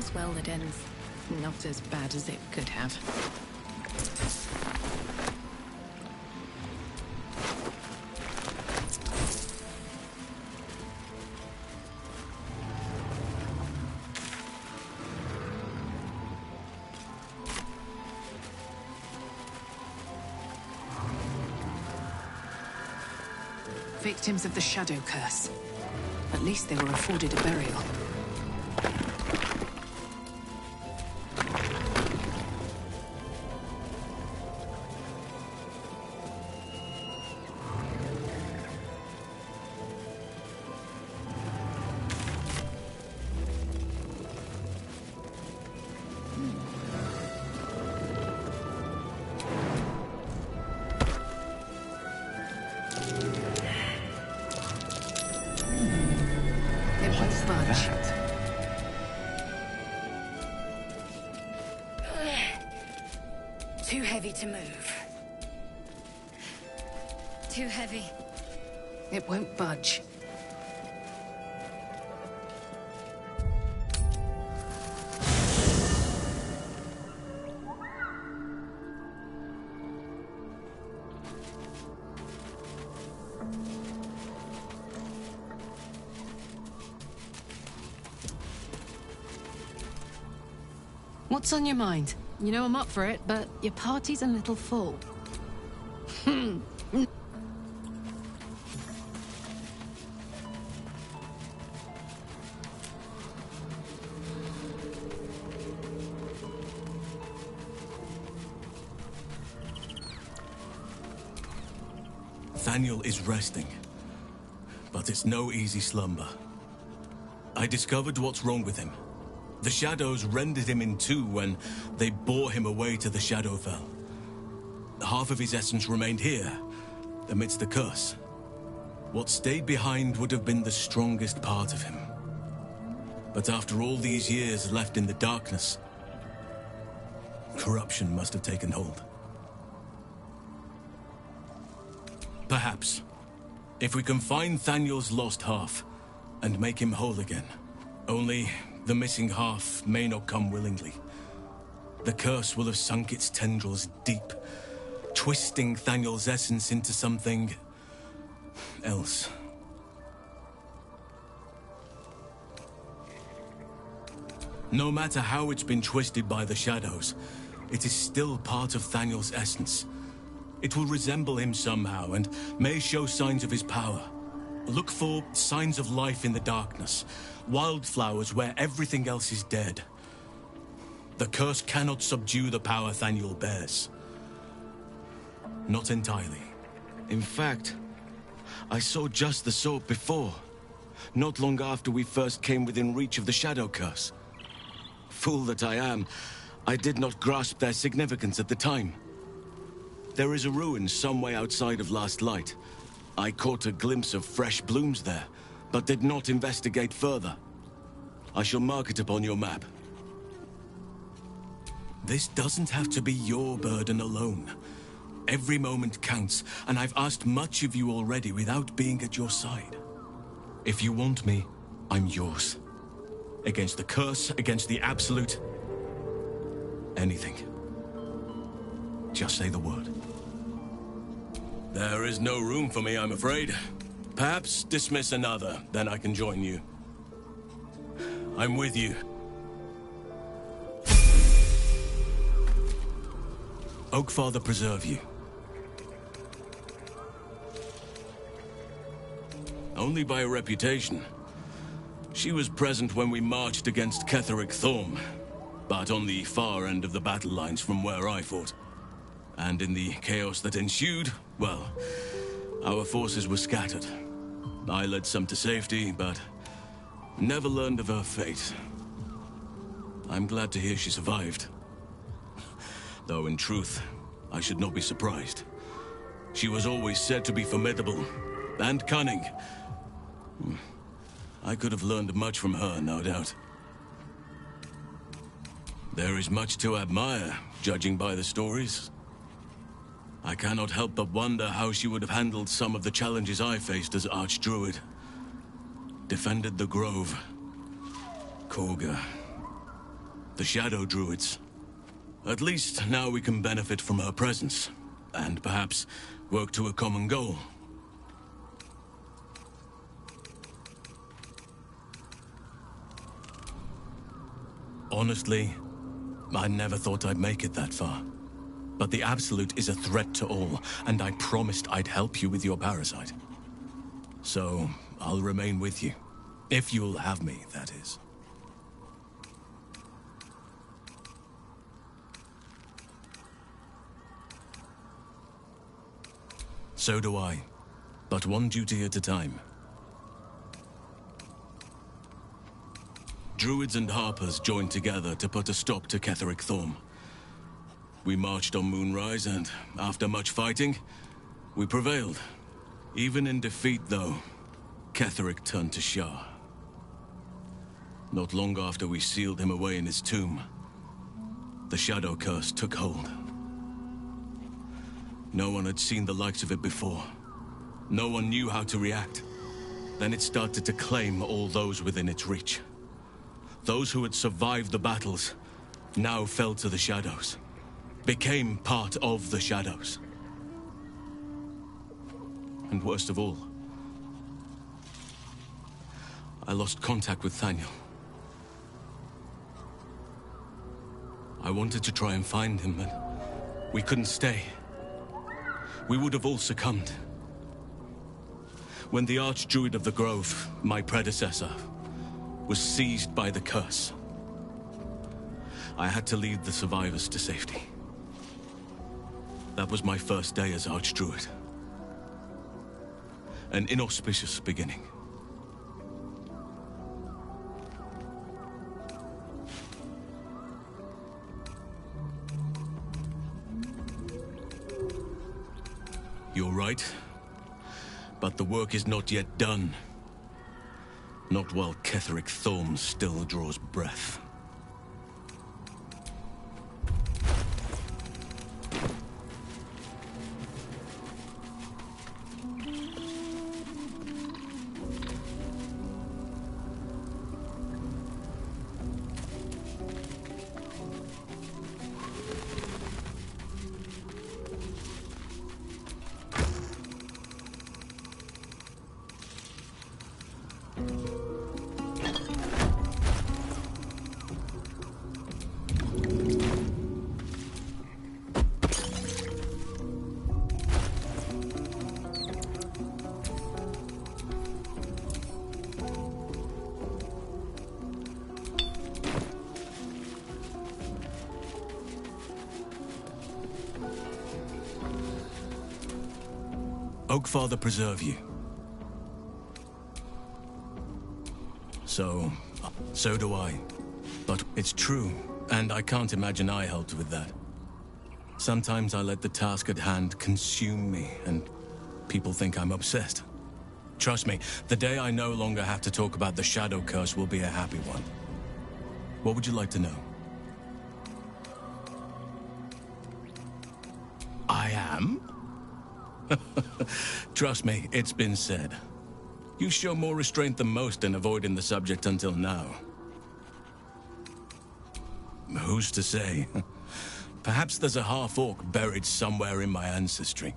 all's well that ends not as bad as it could have. Victims of the Shadow Curse. At least they were afforded a burial. Too heavy to move. Too heavy. It won't budge. What's on your mind? You know I'm up for it, but your party's a little full. Thaniel is resting, but it's no easy slumber. I discovered what's wrong with him. The shadows rendered him in two when they bore him away to the Shadowfell. Half of his essence remained here, amidst the curse. What stayed behind would have been the strongest part of him. But after all these years left in the darkness, corruption must have taken hold. Perhaps, if we can find Thaniel's lost half and make him whole again. Only the missing half may not come willingly. The curse will have sunk its tendrils deep, twisting Thaniel's essence into something else. No matter how it's been twisted by the shadows, it is still part of Thaniel's essence. It will resemble him somehow and may show signs of his power. Look for signs of life in the darkness, wildflowers where everything else is dead. The curse cannot subdue the power Thaniel bears. Not entirely. In fact, I saw just the sort before, not long after we first came within reach of the Shadow Curse. Fool that I am, I did not grasp their significance at the time. There is a ruin some way outside of Last Light. I caught a glimpse of fresh blooms there, but did not investigate further. I shall mark it upon your map. This doesn't have to be your burden alone. Every moment counts, and I've asked much of you already without being at your side. If you want me, I'm yours. Against the curse, against the absolute... anything. Just say the word. There is no room for me, I'm afraid. Perhaps dismiss another, then I can join you. I'm with you. Oakfather preserve you. Only by reputation. She was present when we marched against Ketheric Thorm, but on the far end of the battle lines from where I fought. And in the chaos that ensued, well, our forces were scattered. I led some to safety, but never learned of her fate. I'm glad to hear she survived. Though in truth, I should not be surprised. She was always said to be formidable and cunning. I could have learned much from her, no doubt. There is much to admire, judging by the stories. I cannot help but wonder how she would have handled some of the challenges I faced as Archdruid. Defended the Grove, Korga, The Shadow Druids. At least now we can benefit from her presence, and perhaps work to a common goal. Honestly, I never thought I'd make it that far. But the Absolute is a threat to all, and I promised I'd help you with your parasite. So, I'll remain with you. If you'll have me, that is. So do I. But one duty at a time. Druids and Harpers joined together to put a stop to Ketheric Thorm. We marched on Moonrise, and after much fighting, we prevailed. Even in defeat, though, Ketheric turned to Shah. Not long after we sealed him away in his tomb, the Shadow Curse took hold. No one had seen the likes of it before. No one knew how to react. Then it started to claim all those within its reach. Those who had survived the battles now fell to the shadows, became part of the shadows. And worst of all, I lost contact with Thaniel. I wanted to try and find him, but we couldn't stay. We would have all succumbed. When the Archdruid of the Grove, my predecessor, was seized by the curse, I had to lead the survivors to safety. That was my first day as Archdruid. An inauspicious beginning. You're right, but the work is not yet done. Not while Ketheric Thorm still draws breath. Oakfather preserve you. So do I. But it's true, and I can't imagine I helped with that. Sometimes I let the task at hand consume me, and people think I'm obsessed. Trust me, the day I no longer have to talk about the Shadow Curse will be a happy one. What would you like to know? I am? Trust me, it's been said. You show more restraint than most in avoiding the subject until now. Who's to say? Perhaps there's a half-orc buried somewhere in my ancestry.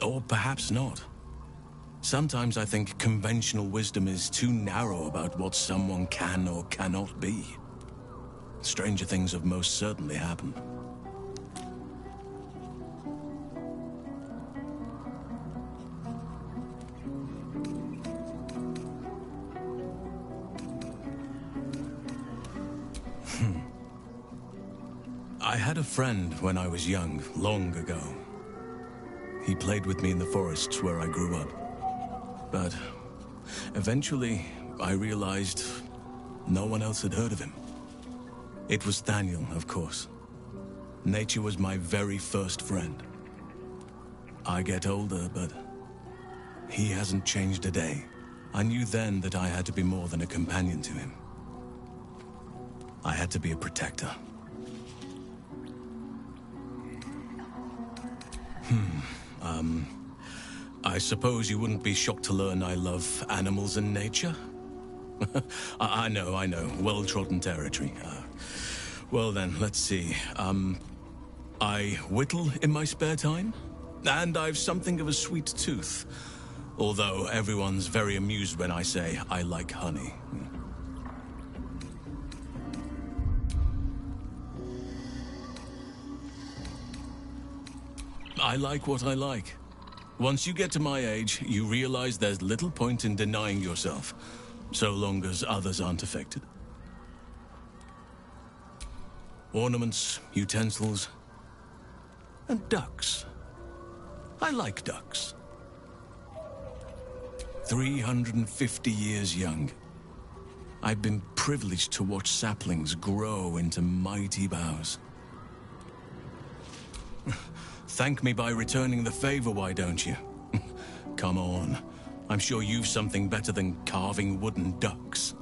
Or perhaps not. Sometimes I think conventional wisdom is too narrow about what someone can or cannot be. Stranger things have most certainly happened. I had a friend when I was young, long ago. He played with me in the forests where I grew up. But eventually, I realized no one else had heard of him. It was Thaniel, of course. Nature was my very first friend. I get older, but he hasn't changed a day. I knew then that I had to be more than a companion to him. I had to be a protector. I suppose you wouldn't be shocked to learn I love animals and nature? I know, I know. Well-trodden territory. Well then, let's see. I whittle in my spare time, and I've something of a sweet tooth. Although everyone's very amused when I say I like honey. I like what I like. Once you get to my age, you realize there's little point in denying yourself, so long as others aren't affected. Ornaments, utensils, and ducks. I like ducks. 350 years young. I've been privileged to watch saplings grow into mighty boughs. Thank me by returning the favor, why don't you? Come on. I'm sure you've something better than carving wooden ducks.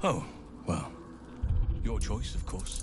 Oh, well, your choice, of course.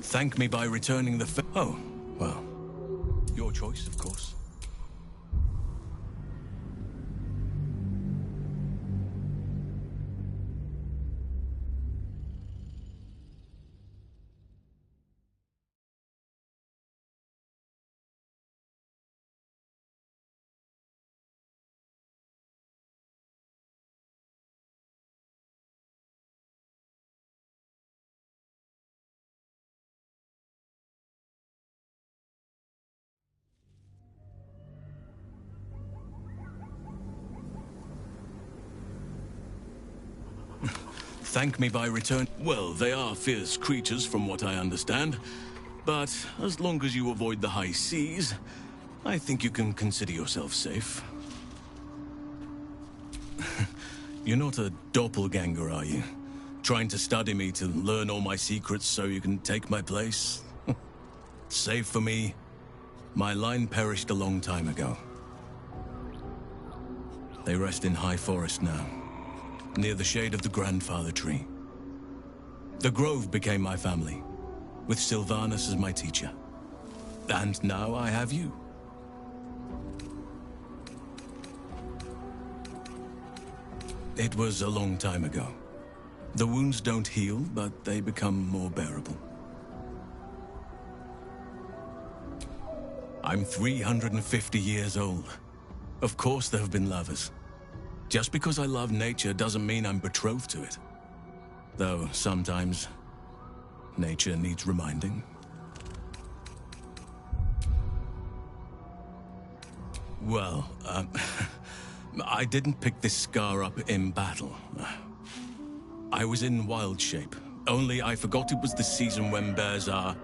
Thank me by returning the oh, well, your choice, of course. Thank me by return. Well, they are fierce creatures from what I understand. But as long as you avoid the high seas, I think you can consider yourself safe. You're not a doppelganger, are you? Trying to study me to learn all my secrets so you can take my place? Save for me, my line perished a long time ago. They rest in high forest now, near the shade of the grandfather tree. The grove became my family, with Sylvanus as my teacher. And now I have you. It was a long time ago. The wounds don't heal, but they become more bearable. I'm 350 years old. Of course there have been lovers. Just because I love nature doesn't mean I'm betrothed to it. Though sometimes, nature needs reminding. Well, I didn't pick this scar up in battle. I was in wild shape, only I forgot it was the season when bears are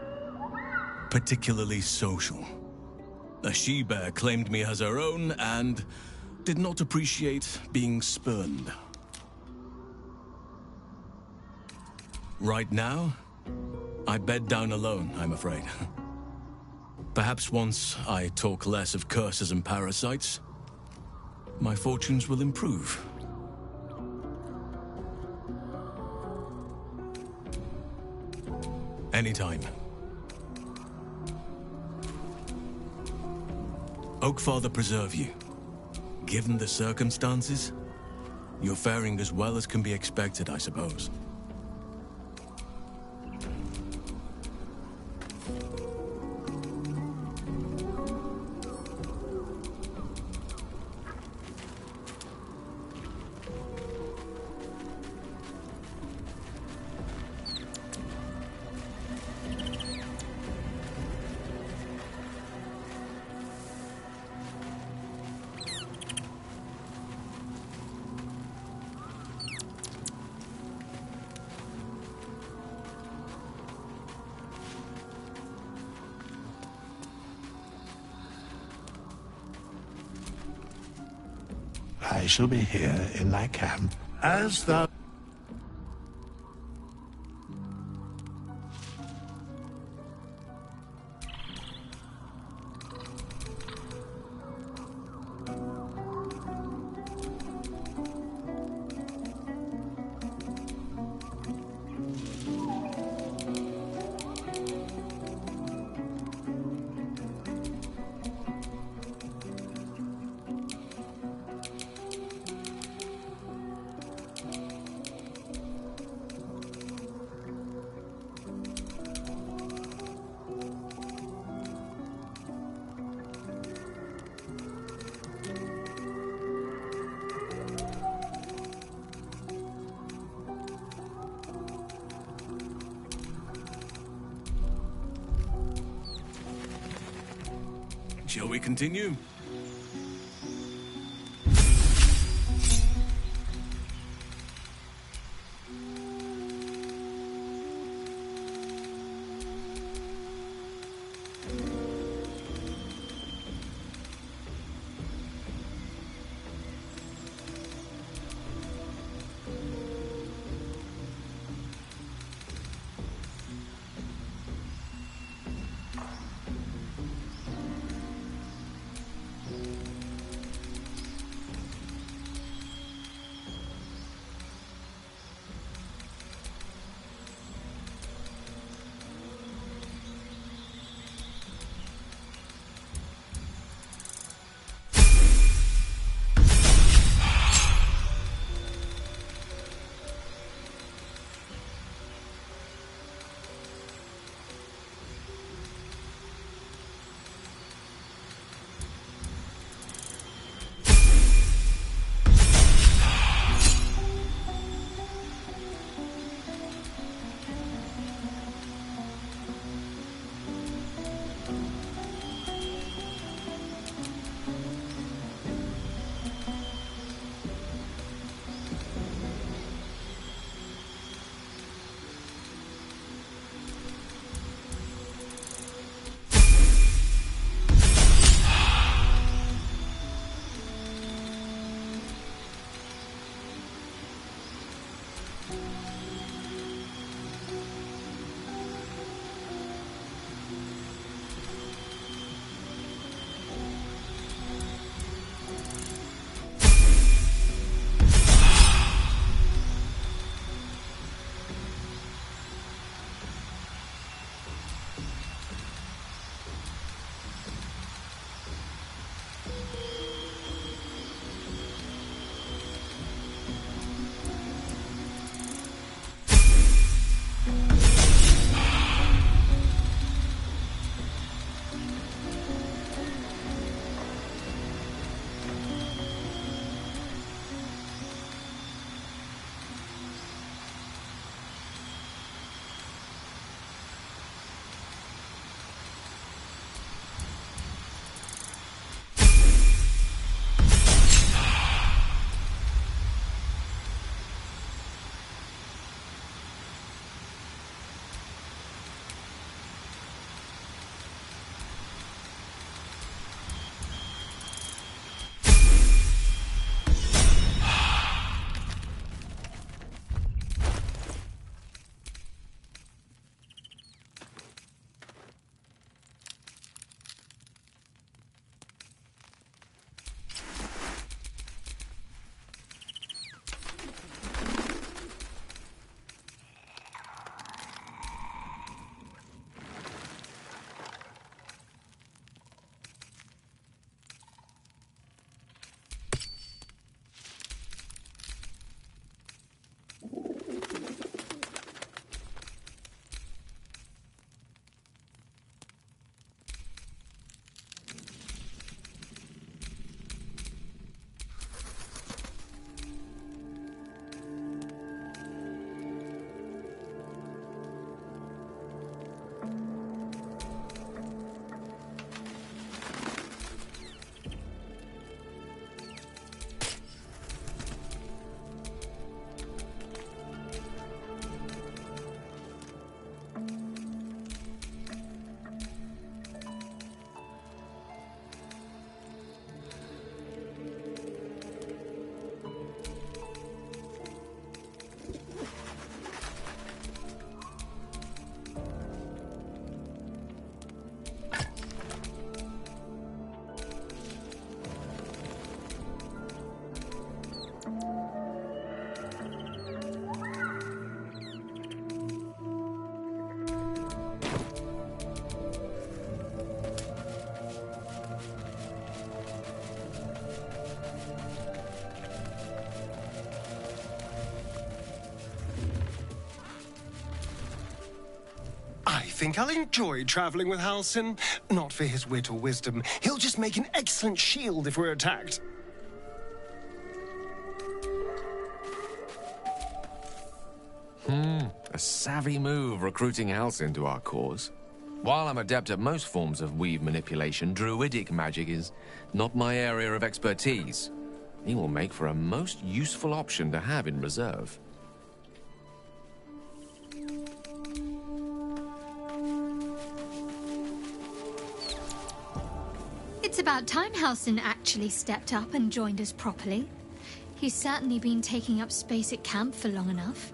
particularly social. A she-bear claimed me as her own and did not appreciate being spurned. Right now, I bed down alone, I'm afraid. Perhaps once I talk less of curses and parasites, my fortunes will improve. Anytime. Oakfather preserve you. Given the circumstances, you're faring as well as can be expected, I suppose. I shall be here in my camp as thou... Shall we continue? think I'll enjoy traveling with Halsin. Not for his wit or wisdom. He'll just make an excellent shield if we're attacked. A savvy move recruiting Halsin to our cause. While I'm adept at most forms of weave manipulation, druidic magic is not my area of expertise. He will make for a most useful option to have in reserve. It's about time Halsin actually stepped up and joined us properly. He's certainly been taking up space at camp for long enough.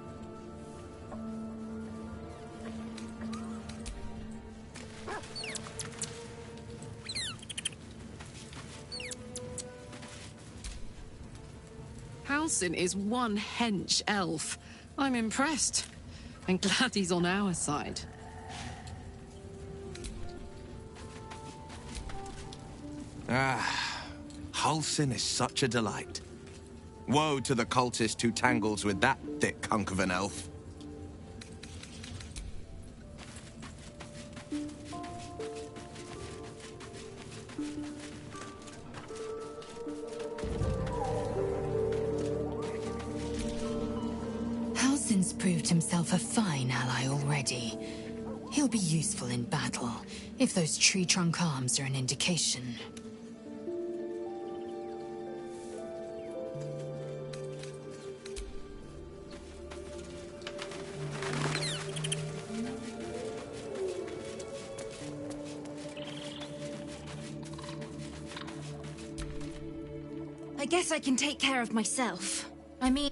Halsin is one hench elf. I'm impressed. And glad he's on our side. Halsin is such a delight. Woe to the cultist who tangles with that thick hunk of an elf. Halsin's proved himself a fine ally already. He'll be useful in battle, if those tree trunk arms are an indication. I guess I can take care of myself. I mean...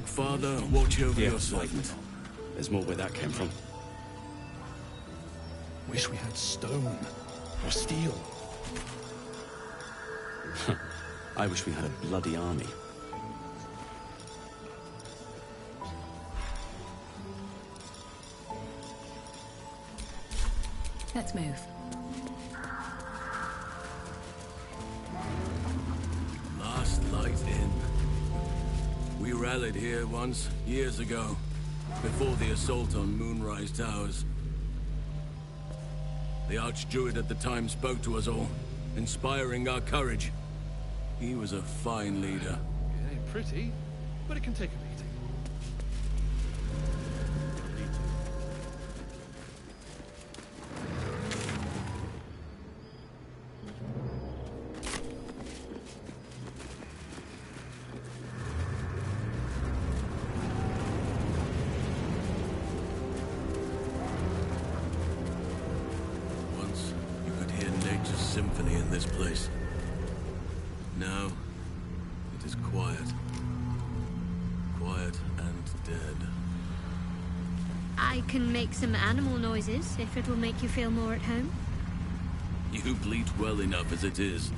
Father, watch over Yeah, your servant. There's more where that came from. Wish we had stone or steel. I wish we had a bloody army. Let's move. Last light in. We rallied here once, years ago, before the assault on Moonrise Towers. The Archdruid at the time spoke to us all, inspiring our courage. He was a fine leader. It ain't pretty, but it can take a beating. Once, you could hear nature's symphony in this place. Now, it is quiet. Quiet and dead. I can make some animal noises, if it'll make you feel more at home. You bleat well enough as it is.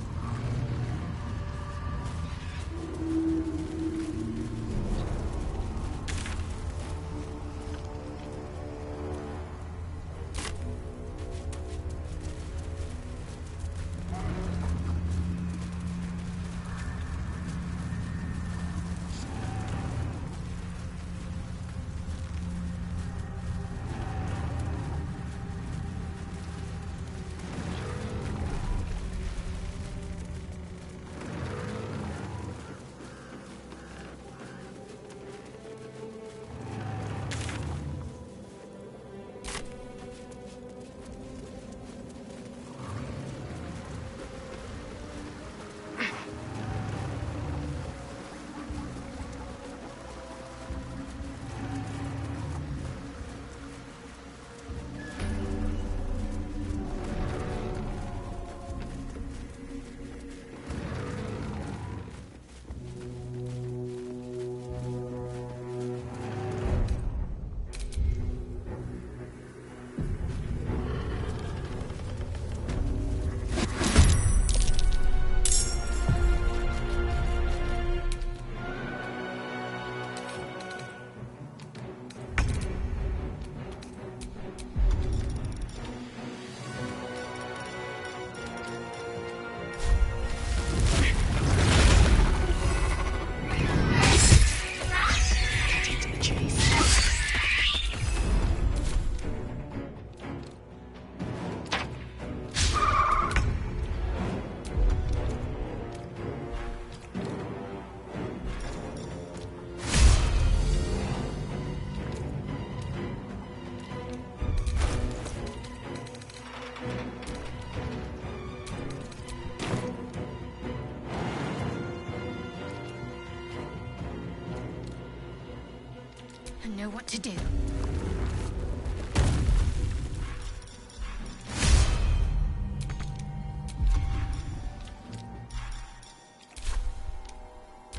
I know what to do.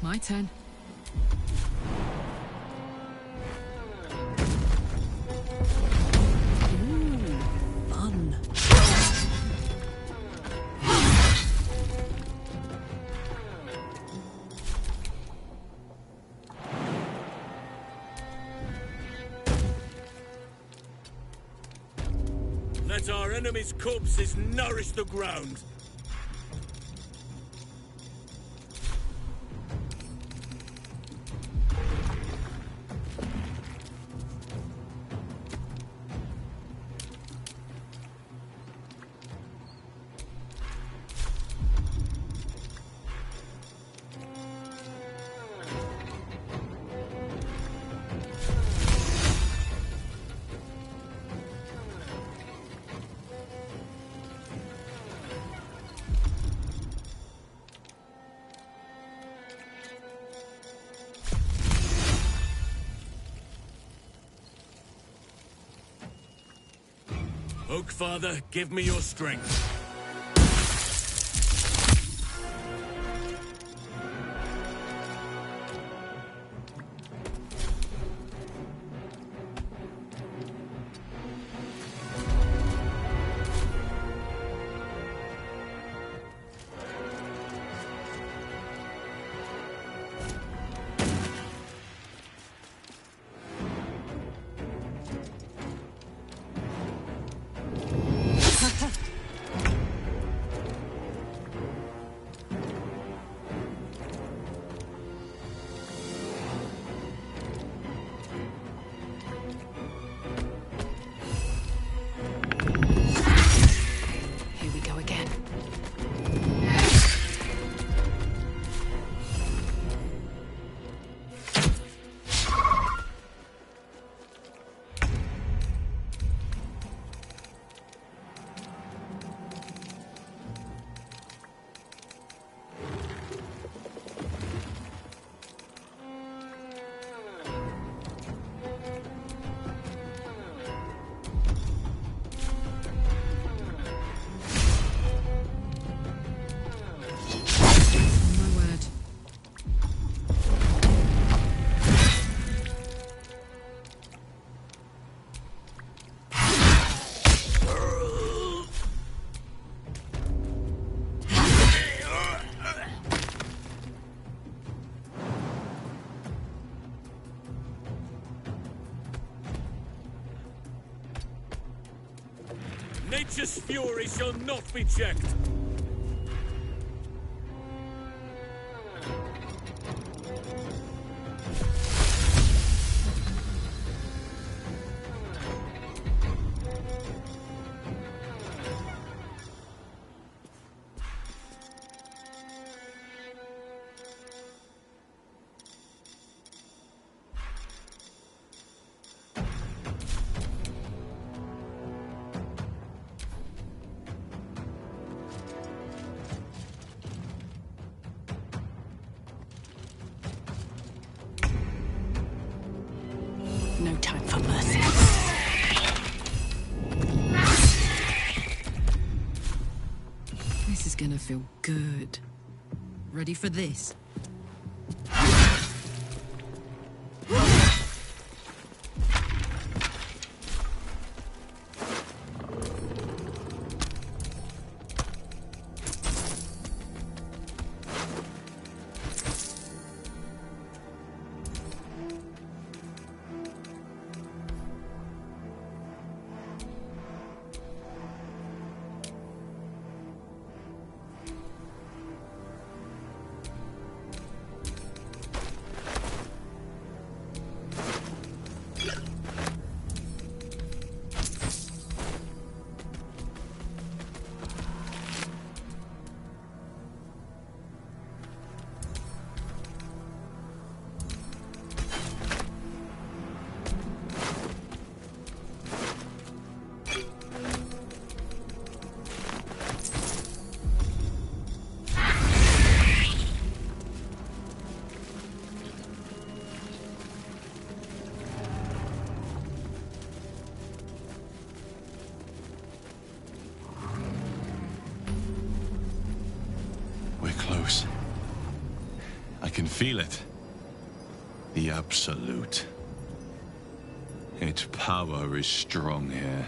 My turn. Ooh, fun. Let our enemies' corpses nourish the ground. Oak Father, give me your strength. Here we go again. My word. Nature's fury shall not be checked. No time for mercy. This is gonna feel good. Ready for this? I can feel it. The Absolute. Its power is strong here.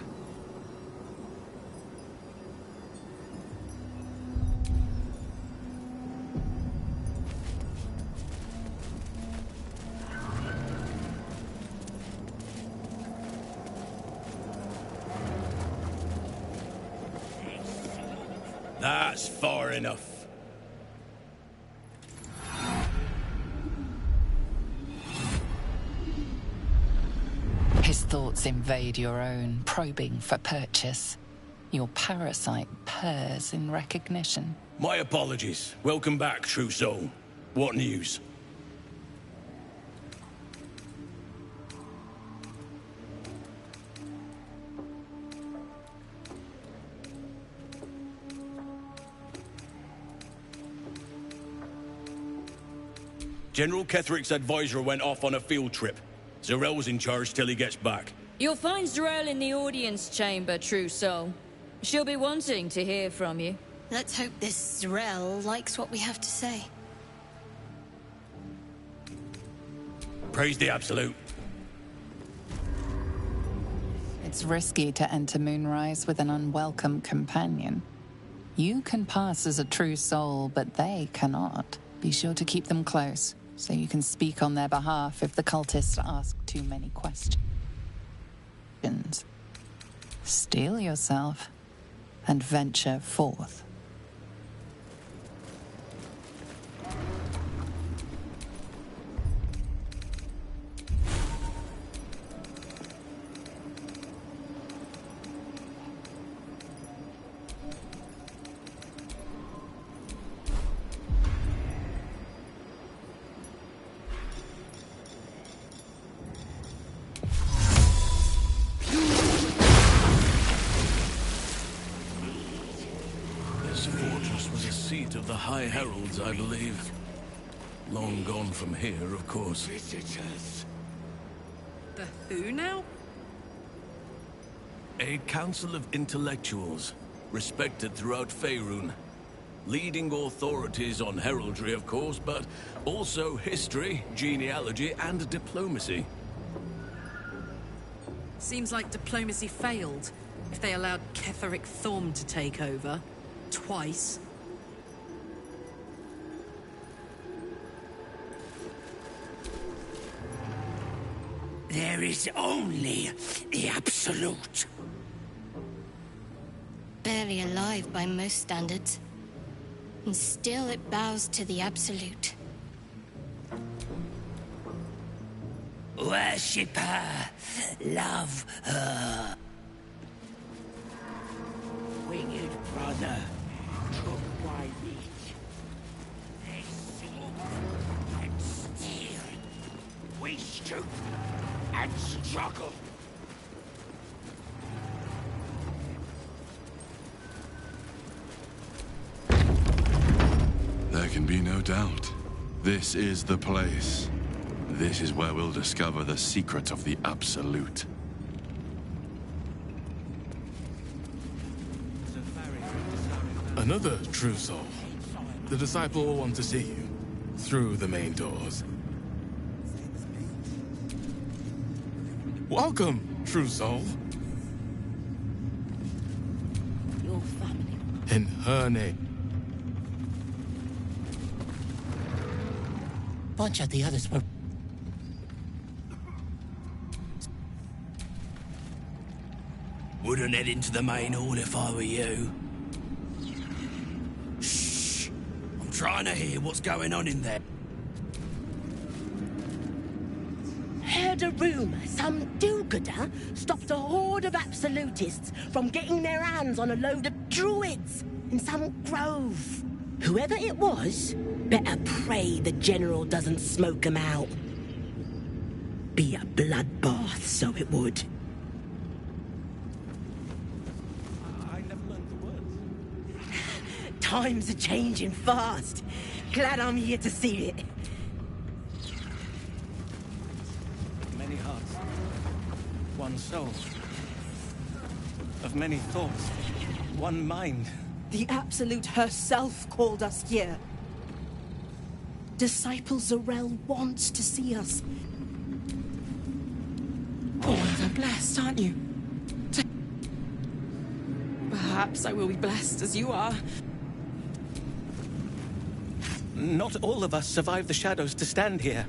That's far enough. His thoughts invade your own, probing for purchase. Your parasite purrs in recognition. My apologies. Welcome back, true soul. What news? General Ketheric's advisor went off on a field trip. Zarel's in charge till he gets back. You'll find Zarel in the audience chamber, true soul. She'll be wanting to hear from you. Let's hope this Zarel likes what we have to say. Praise the Absolute. It's risky to enter Moonrise with an unwelcome companion. You can pass as a true soul, but they cannot. Be sure to keep them close, so you can speak on their behalf if the cultists ask too many questions. Steel yourself and venture forth. Of the High Heralds, I believe. Long gone from here, of course. Visitors. The who now? A council of intellectuals, respected throughout Faerun. Leading authorities on heraldry, of course, but also history, genealogy, and diplomacy. Seems like diplomacy failed if they allowed Ketheric Thorm to take over. Twice. There is only the Absolute. Barely alive by most standards. And still it bows to the Absolute. Worship her. Love her. Winged brother, took my meat. They sleep and steal. We stoop and struggle. There can be no doubt. This is the place. This is where we'll discover the secret of the Absolute. Another true soul. The disciple will want to see you. Through the main doors. Welcome, true soul. Your family. In her name. Bunch of the others were... Wouldn't head into the main hall if I were you. I'm trying to hear what's going on in there. Heard a rumor some do-gooder stopped a horde of absolutists from getting their hands on a load of druids in some grove. Whoever it was, better pray the general doesn't smoke 'em out. Be a bloodbath, so it would. Times are changing fast. Glad I'm here to see it. Many hearts, one soul. Of many thoughts, one mind. The Absolute herself called us here. Disciple Zarel wants to see us. Oh, you're blessed, aren't you? Perhaps I will be blessed as you are. Not all of us survived the shadows to stand here.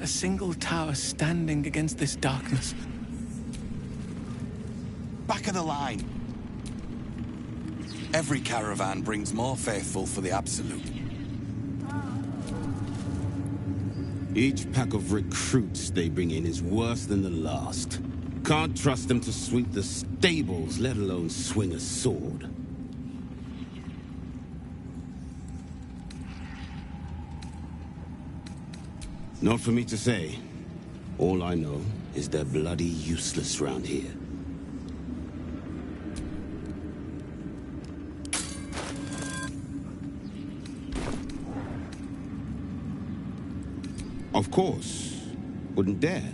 A single tower standing against this darkness. Back of the line. Every caravan brings more faithful for the Absolute. Each pack of recruits they bring in is worse than the last. Can't trust them to sweep the stables, let alone swing a sword. Not for me to say. All I know is they're bloody useless round here. Of course. Wouldn't dare.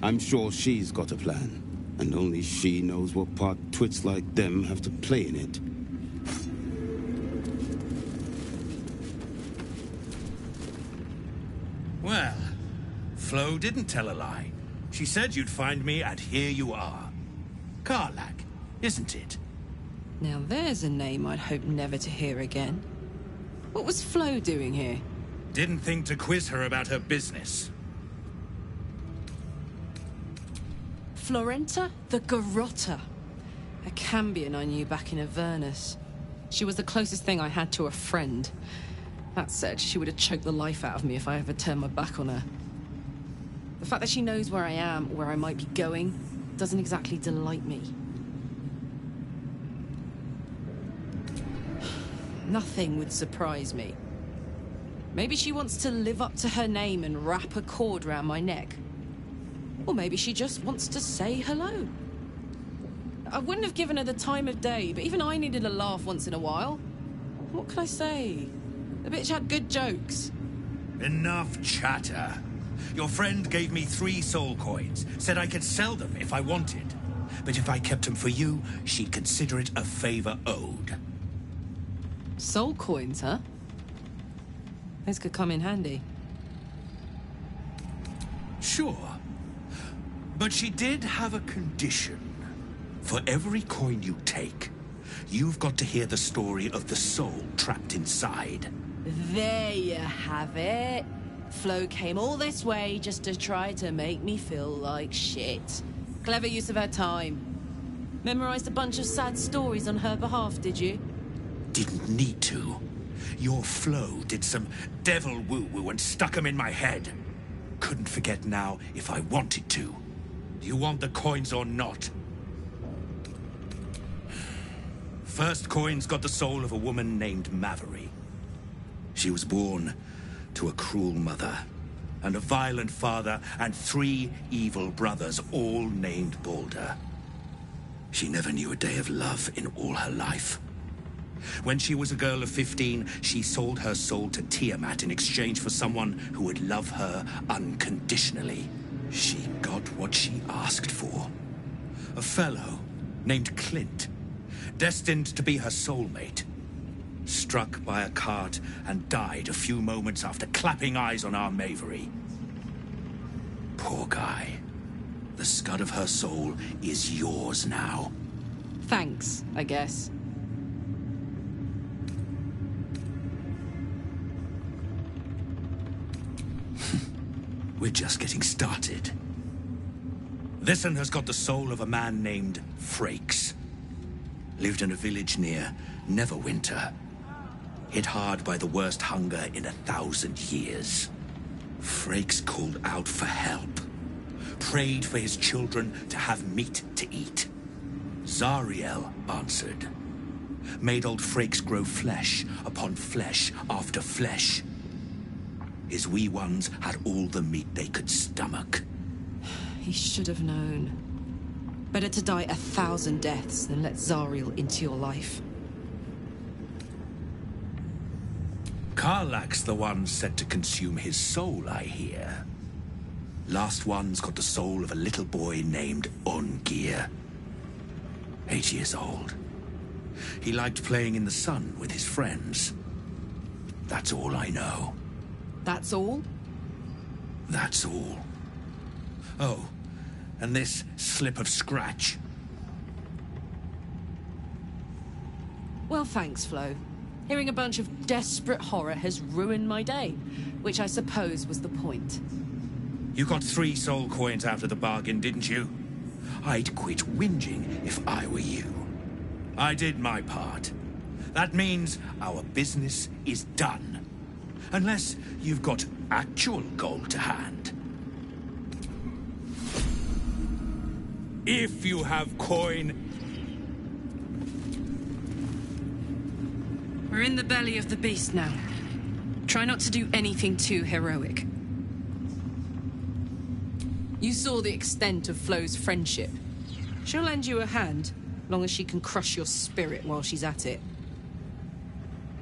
I'm sure she's got a plan. And only she knows what part twits like them have to play in it. Well, Flo didn't tell a lie. She said you'd find me, and here you are. Karlach, isn't it? Now there's a name I'd hope never to hear again. What was Flo doing here? Didn't think to quiz her about her business. Florenta the Garotta. A Cambion I knew back in Avernus. She was the closest thing I had to a friend. That said, she would have choked the life out of me if I ever turned my back on her. The fact that she knows where I am, where I might be going, doesn't exactly delight me. Nothing would surprise me. Maybe she wants to live up to her name and wrap a cord around my neck. Or maybe she just wants to say hello. I wouldn't have given her the time of day, but even I needed a laugh once in a while. What can I say? The bitch had good jokes. Enough chatter. Your friend gave me 3 soul coins, said I could sell them if I wanted. But if I kept them for you, she'd consider it a favor owed. Soul coins, huh? This could come in handy. Sure. But she did have a condition. For every coin you take, you've got to hear the story of the soul trapped inside. There you have it. Flo came all this way just to try to make me feel like shit. Clever use of her time. Memorized a bunch of sad stories on her behalf, did you? Didn't need to. Your Flo did some devil woo-woo and stuck 'em in my head. Couldn't forget now if I wanted to. Do you want the coins or not? First coin's got the soul of a woman named Maveri. She was born to a cruel mother, and a violent father, and 3 evil brothers, all named Baldur. She never knew a day of love in all her life. When she was a girl of 15, she sold her soul to Tiamat in exchange for someone who would love her unconditionally. She got what she asked for. A fellow named Clint, destined to be her soulmate. Struck by a cart and died a few moments after clapping eyes on our Maveri. Poor guy. The scud of her soul is yours now. Thanks, I guess. We're just getting started. This one has got the soul of a man named Frakes. Lived in a village near Neverwinter. Hit hard by the worst hunger in 1,000 years. Frakes called out for help. Prayed for his children to have meat to eat. Zariel answered. Made old Frakes grow flesh upon flesh after flesh. His wee ones had all the meat they could stomach. He should have known. Better to die 1,000 deaths than let Zariel into your life. Karlach's the one set to consume his soul, I hear. Last one's got the soul of a little boy named Ongir. 8 years old. He liked playing in the sun with his friends. That's all I know. That's all? That's all. Oh, and this slip of scratch. Well, thanks, Flo. Hearing a bunch of desperate horror has ruined my day, which I suppose was the point. You got 3 soul coins out of the bargain, didn't you? I'd quit whinging if I were you. I did my part. That means our business is done. Unless you've got actual gold to hand. If you have coin... We're in the belly of the beast now. Try not to do anything too heroic. You saw the extent of Flo's friendship. She'll lend you a hand, long as she can crush your spirit while she's at it.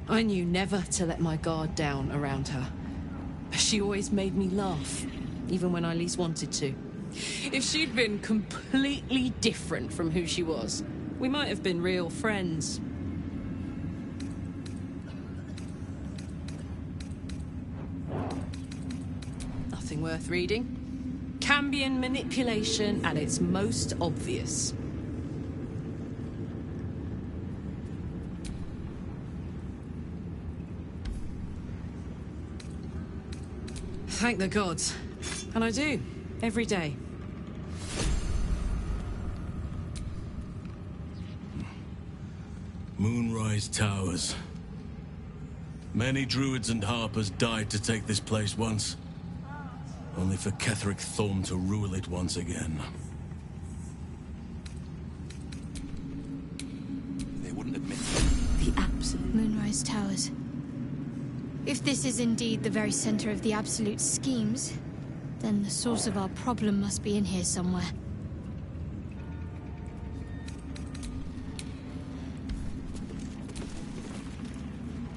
I knew never to let my guard down around her. She always made me laugh, even when I least wanted to. If she'd been completely different from who she was, we might have been real friends. Nothing worth reading. Cambion manipulation at its most obvious. Thank the gods. And I do, every day. Moonrise Towers. Many druids and harpers died to take this place once. Only for Ketheric Thorm to rule it once again. They wouldn't admit The absolute Moonrise Towers. If this is indeed the very center of the Absolute schemes, then the source of our problem must be in here somewhere.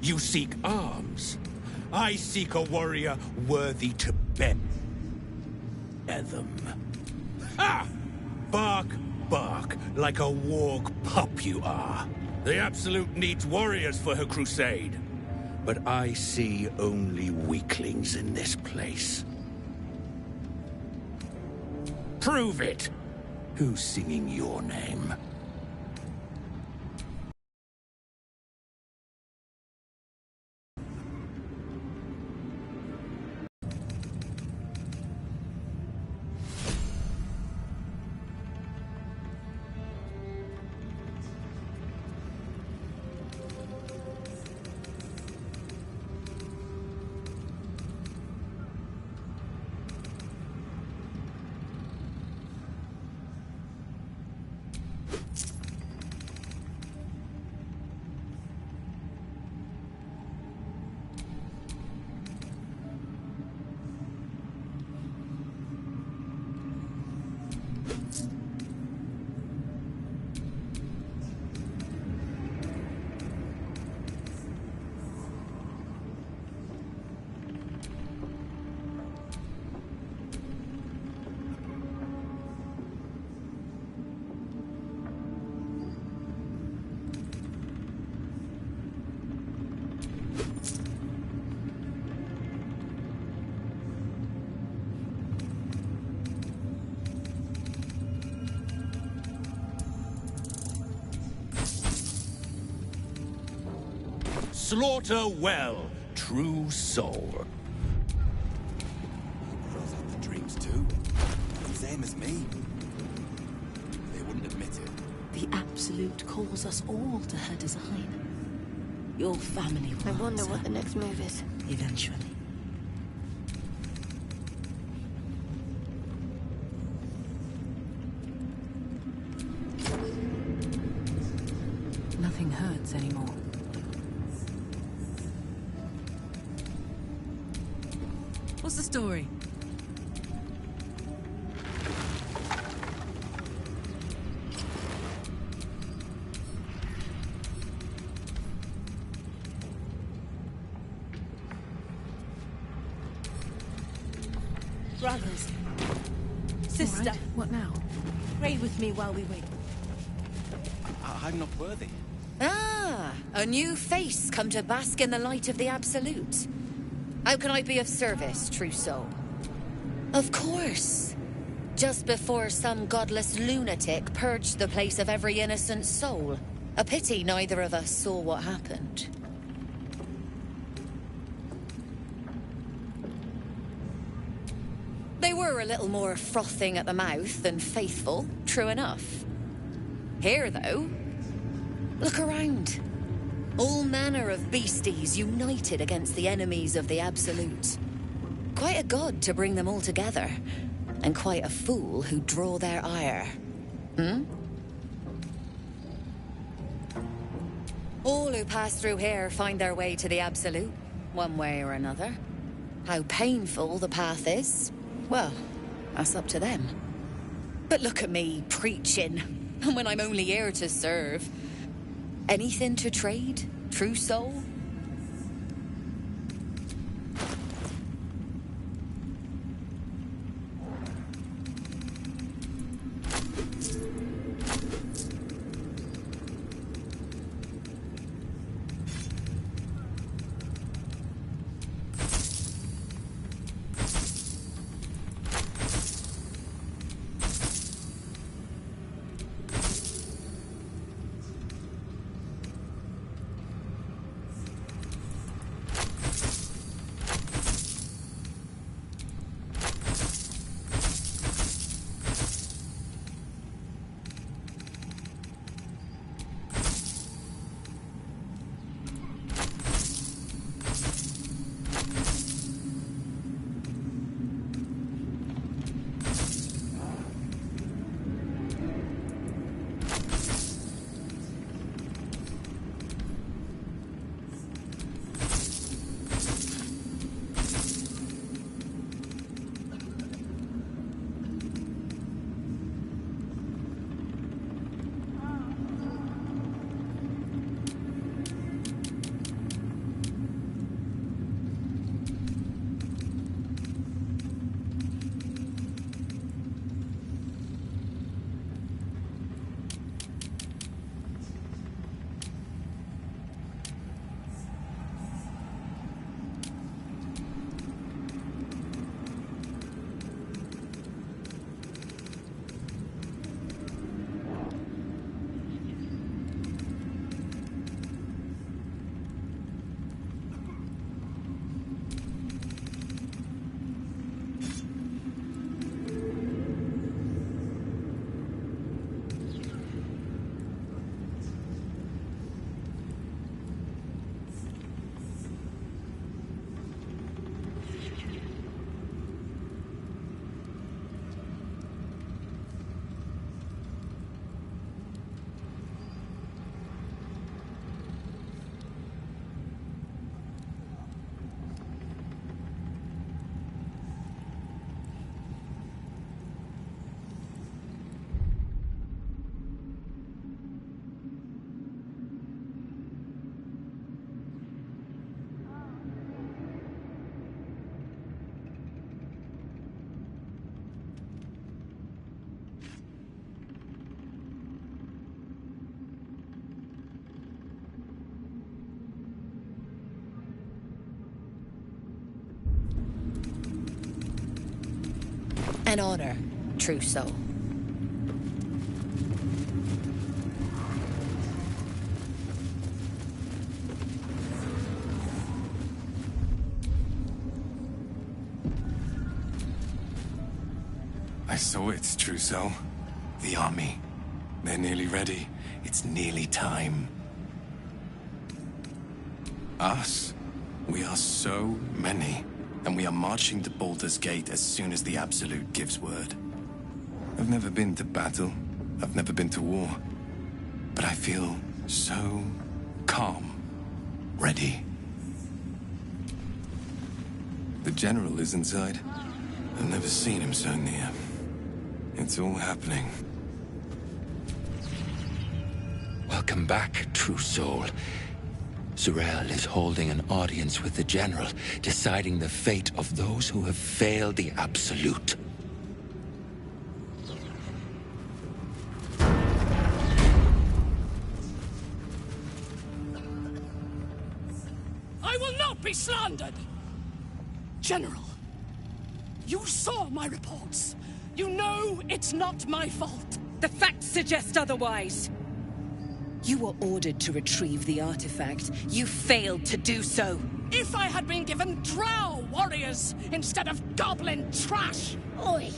You seek arms. I seek a warrior worthy to bear them. Ha! Bark, bark, like a warg pup you are. The Absolute needs warriors for her crusade. But I see only weaklings in this place. Prove it! Who's singing your name? Slaughter well, true soul. Grows up the dreams too. Same as me. They wouldn't admit it. The Absolute calls us all to her design. Your family will I wonder answer. what the next move is. Eventually. Nothing hurts anymore. What's the story? Brothers. Sister. Right. What now? Pray with me while we wait. I'm not worthy. Ah! A new face come to bask in the light of the Absolute. How can I be of service, true soul? Of course. Just before some godless lunatic purged the place of every innocent soul. A pity neither of us saw what happened. They were a little more frothing at the mouth than faithful, true enough. Here, though, look around. All manner of beasties united against the enemies of the Absolute. Quite a god to bring them all together, and quite a fool who draw their ire. Hmm? All who pass through here find their way to the Absolute, one way or another. How painful the path is, well, that's up to them. But look at me preaching, and when I'm only here to serve. Anything to trade, true soul? An honor, true soul. I saw it, true soul. The army. They're nearly ready. It's nearly time. Us? We are so many. And we are marching to Baldur's Gate as soon as the Absolute gives word. I've never been to battle. I've never been to war. But I feel so calm. Ready. The General is inside. I've never seen him so near. It's all happening. Welcome back, true soul. Z'rell is holding an audience with the General, deciding the fate of those who have failed the Absolute. be slandered! General, you saw my reports. You know it's not my fault. The facts suggest otherwise. You were ordered to retrieve the artifact. You failed to do so. If I had been given drow warriors instead of goblin trash! Oi!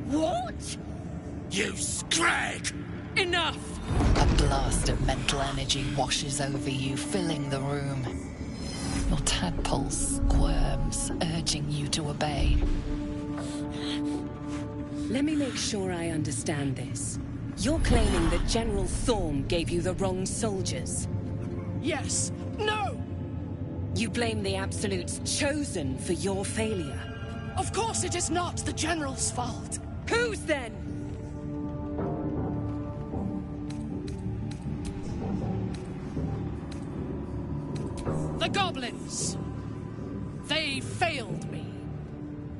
What? You scrag! Enough! A blast of mental energy washes over you, filling the room. Your tadpole squirms, urging you to obey. Let me make sure I understand this. You're claiming that General Thorm gave you the wrong soldiers? Yes. No! You blame the Absolute's Chosen for your failure? Of course it is not the General's fault. Whose then? The goblins. They failed me.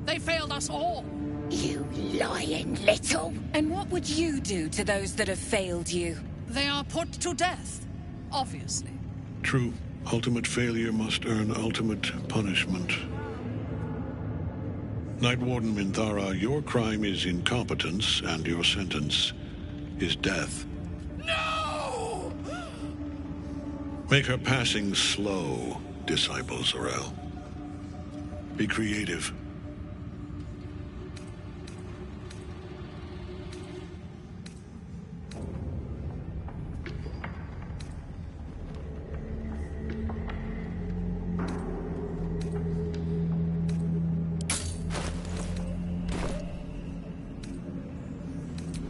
They failed us all. You lying little... And what would you do to those that have failed you? They are put to death, obviously. True. Ultimate failure must earn ultimate punishment. Night Warden Minthara, your crime is incompetence, and your sentence is death. No! Make her passing slow, Disciple Zarel. Be creative.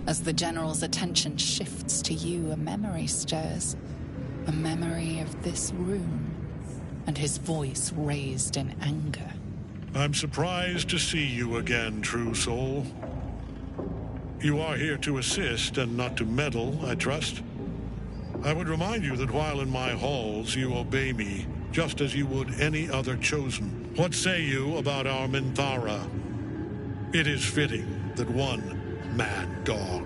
As the General's attention shifts to you, a memory stirs. A memory of this room, and his voice raised in anger. I'm surprised to see you again, true soul. You are here to assist and not to meddle, I trust. I would remind you that while in my halls, you obey me, just as you would any other chosen. What say you about our Minthara? It is fitting that one mad dog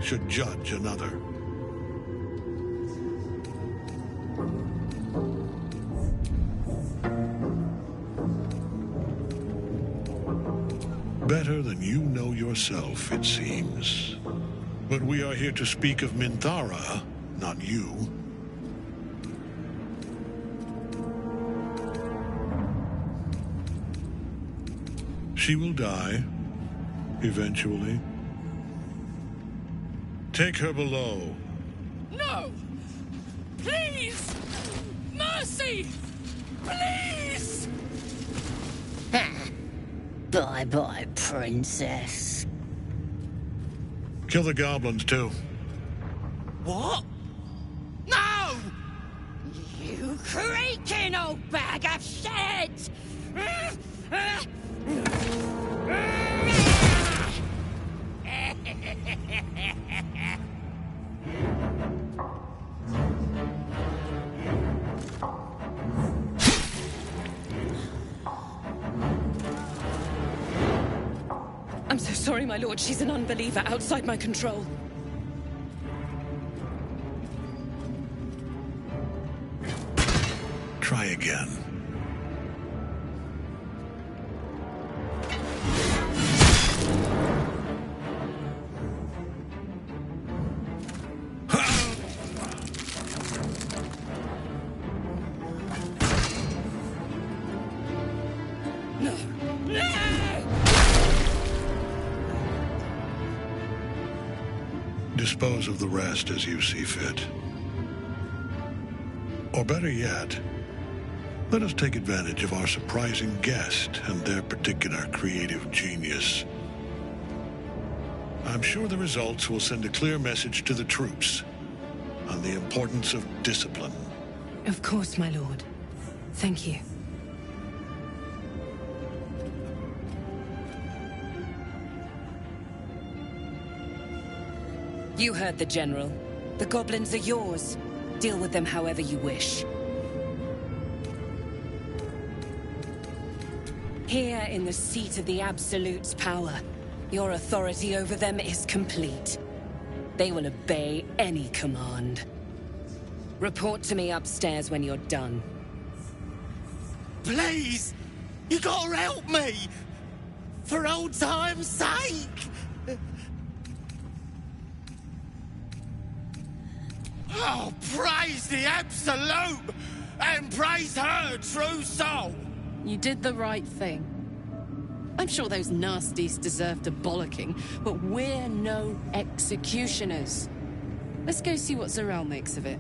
should judge another. Better than you know yourself, it seems. But we are here to speak of Minthara, not you. She will die, eventually. Take her below. No! Please! Mercy! Please! Bye-bye, princess. Kill the goblins, too. What? No! You creaking old bag of shit! I'm so sorry, my lord. She's an unbeliever outside my control. Try again. Dispose of the rest as you see fit. Or better yet, let us take advantage of our surprising guest and their particular creative genius. I'm sure the results will send a clear message to the troops on the importance of discipline. Of course, my lord. Thank you. You heard the General. The goblins are yours. Deal with them however you wish. Here in the seat of the Absolute's power, your authority over them is complete. They will obey any command. Report to me upstairs when you're done. please! You gotta help me! For old time's sake! Oh, praise the Absolute! And praise her true soul! You did the right thing. I'm sure those nasties deserved a bollocking, but we're no executioners. Let's go see what Zarel makes of it.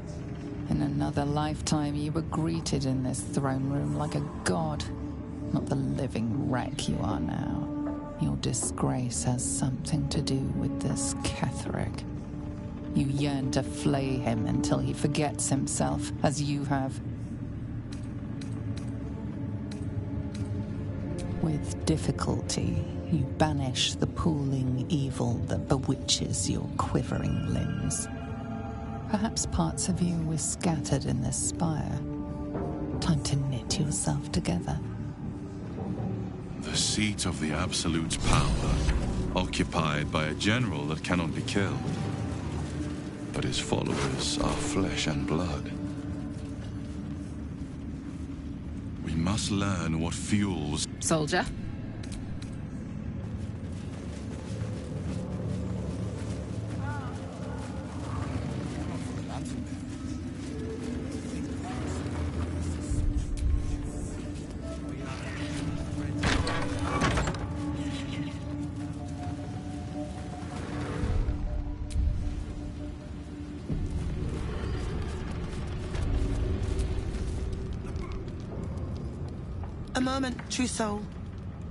In another lifetime, you were greeted in this throne room like a god, not the living wreck you are now. Your disgrace has something to do with this Ketheric. You yearn to flay him until he forgets himself, as you have. With difficulty, you banish the pooling evil that bewitches your quivering limbs. Perhaps parts of you were scattered in this spire. Time to knit yourself together. The seat of the Absolute's power, occupied by a general that cannot be killed. But his followers are flesh and blood. We must learn what fuels... Soldier? A moment, true soul.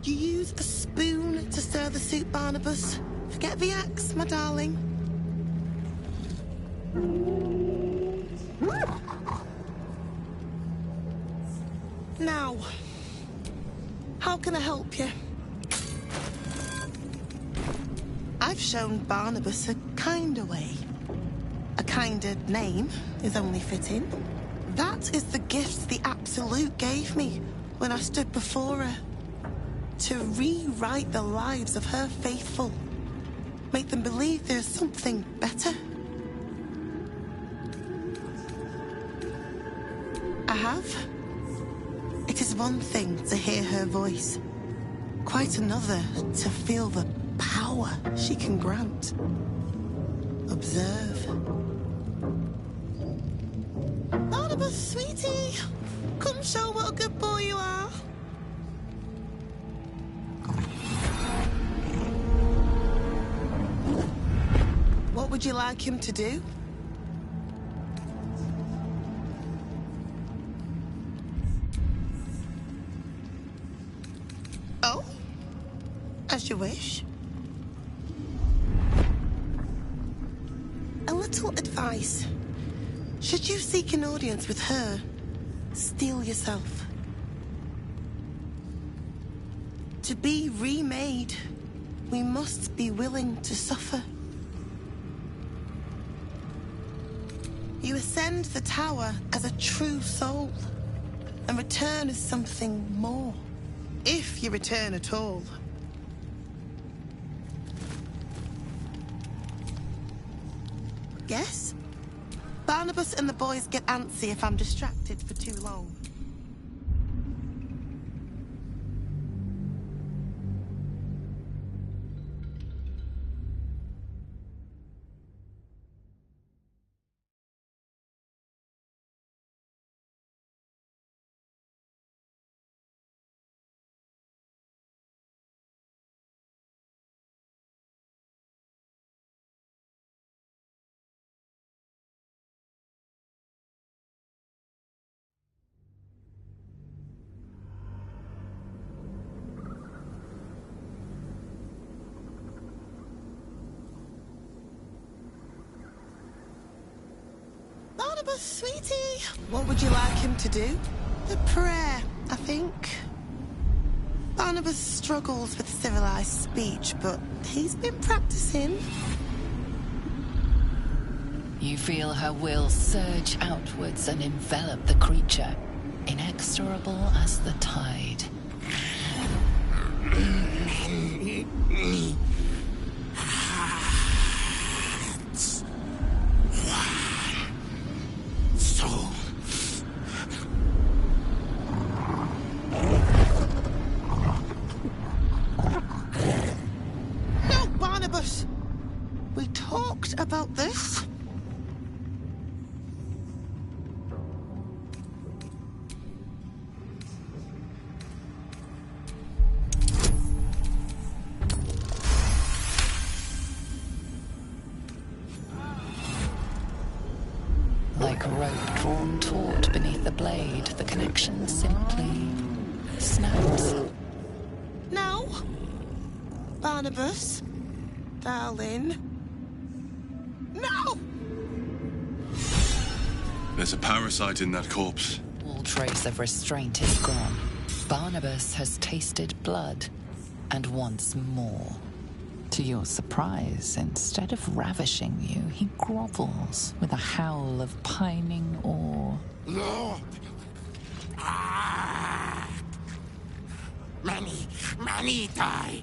You use a spoon to stir the soup, Barnabas. Forget the axe, my darling. Now, how can I help you? I've shown Barnabas a kinder way. A kinder name is only fitting. That is the gift the Absolute gave me when I stood before her. To rewrite the lives of her faithful. Make them believe there's something better. I have. It is one thing to hear her voice. Quite another to feel the power she can grant. Observe. Barnabas, sweetie. Come show what a good boy you are. What would you like him to do? Oh? As you wish. A little advice. Should you seek an audience with her, steel yourself. To be remade, we must be willing to suffer. You ascend the tower as a true soul, and return as something more. If you return at all. Yes? Barnabas and the boys get antsy if I'm distracted for too long. Barnabas, sweetie, what would you like him to do? A prayer, I think. Barnabas struggles with civilized speech, but he's been practicing. You feel her will surge outwards and envelop the creature, inexorable as the tide. about this? Like a rope drawn taut beneath the blade, the connection simply snaps. No? Barnabas? Darling? No! There's a parasite in that corpse. All trace of restraint is gone. Barnabas has tasted blood and wants more. To your surprise, instead of ravishing you, he grovels with a howl of pining awe. Lord! Ah! Many die.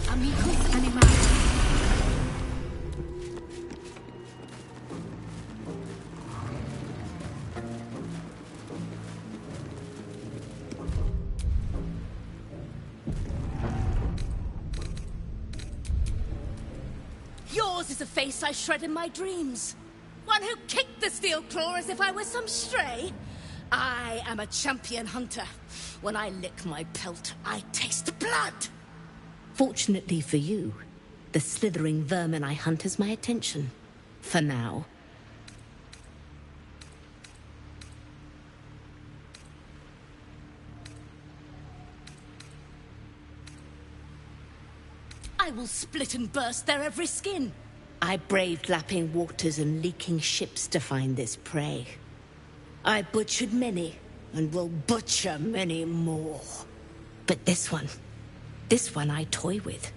Amicus animalis. Yours is a face I shred in my dreams. One who kicked the steel claw as if I was some stray. I am a champion hunter. When I lick my pelt, I taste blood. Fortunately for you, the slithering vermin I hunt has my attention. For now. I will split and burst their every skin. I braved lapping waters and leaking ships to find this prey. I butchered many, and will butcher many more. But this one I toy with.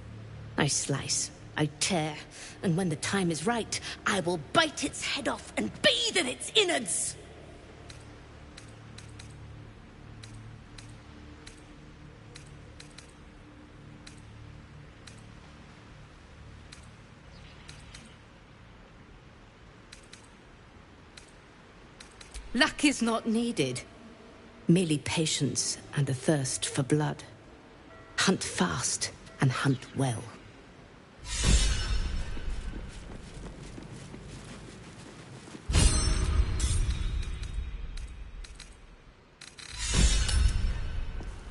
I slice, I tear, and when the time is right, I will bite its head off and bathe in its innards. Luck is not needed. Merely patience and a thirst for blood. Hunt fast and hunt well.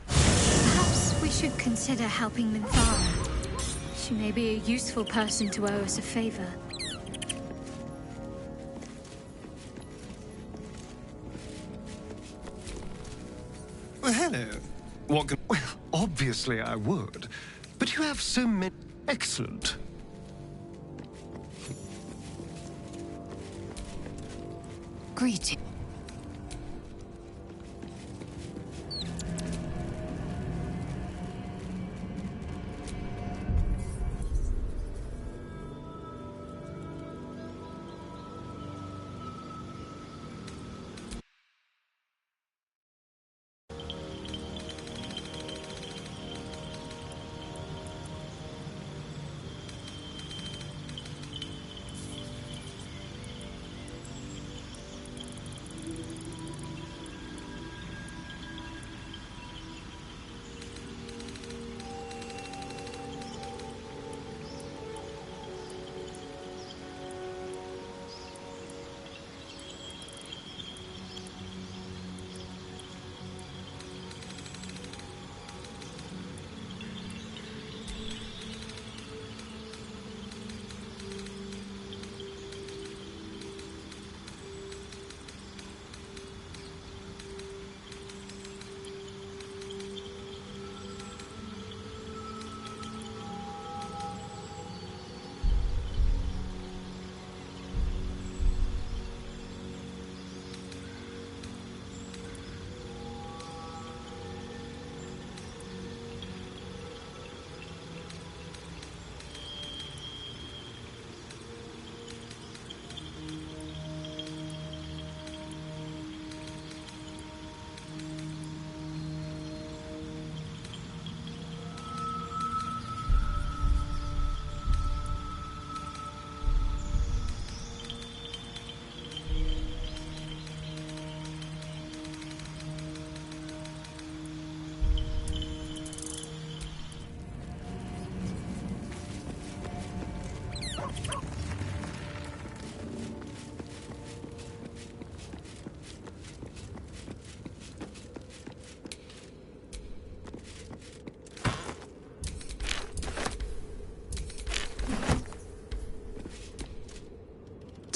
Perhaps we should consider helping Minthara. She may be a useful person to owe us a favor. Well, hello. What can... Well, obviously I would. But you have so many... Excellent. Greeting.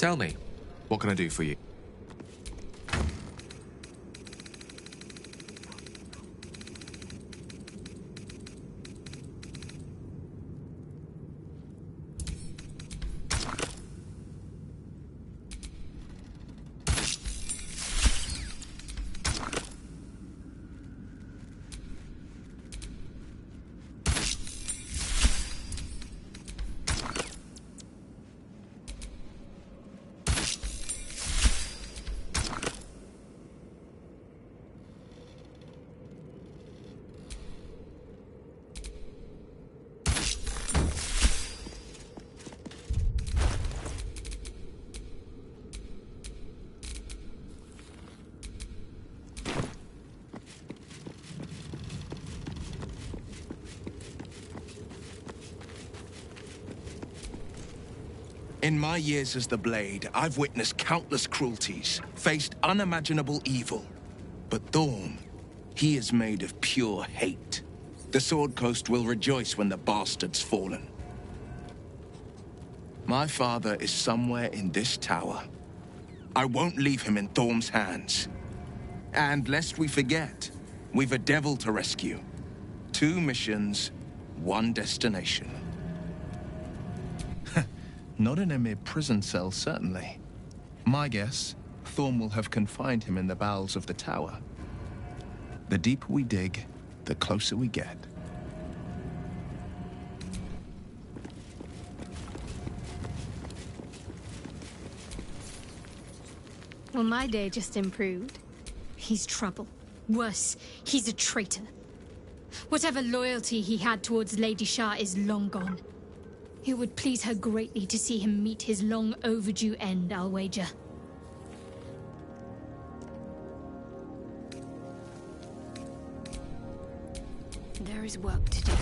Tell me, what can I do for you? In my years as the Blade, I've witnessed countless cruelties, faced unimaginable evil. But Thorm, he is made of pure hate. The Sword Coast will rejoice when the bastard's fallen. My father is somewhere in this tower. I won't leave him in Thorm's hands. And lest we forget, we've a devil to rescue. 2 missions, 1 destination. Not in a mere prison cell, certainly. My guess, Thorm will have confined him in the bowels of the tower. The deeper we dig, the closer we get. Well, my day just improved. He's trouble. Worse, he's a traitor. Whatever loyalty he had towards Lady Shah is long gone. It would please her greatly to see him meet his long overdue end, I'll wager. There is work to do.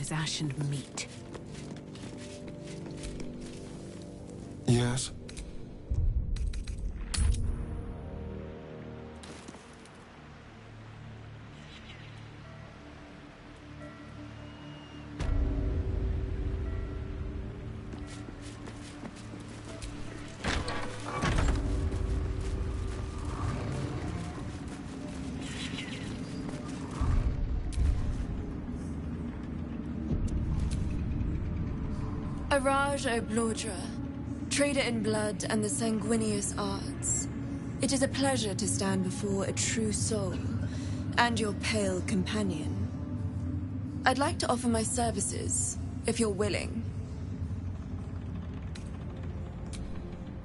Ash and meat. Yes? Araj O'Blodra, trader in blood and the sanguineous arts. It is a pleasure to stand before a true soul, and your pale companion. I'd like to offer my services, if you're willing.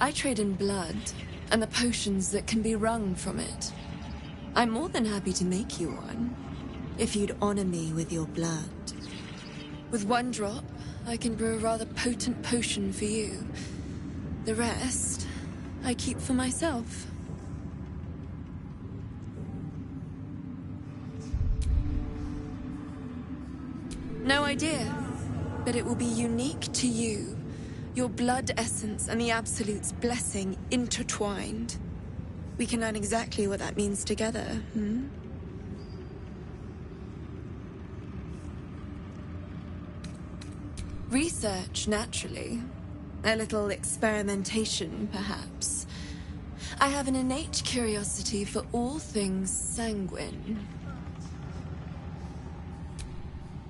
I trade in blood, and the potions that can be wrung from it. I'm more than happy to make you one, if you'd honor me with your blood. With 1 drop, I can brew a rather potent potion for you. The rest, I keep for myself. No idea, but it will be unique to you. Your blood essence and the Absolute's blessing intertwined. We can learn exactly what that means together, hmm? Research, naturally. A little experimentation, perhaps. I have an innate curiosity for all things sanguine.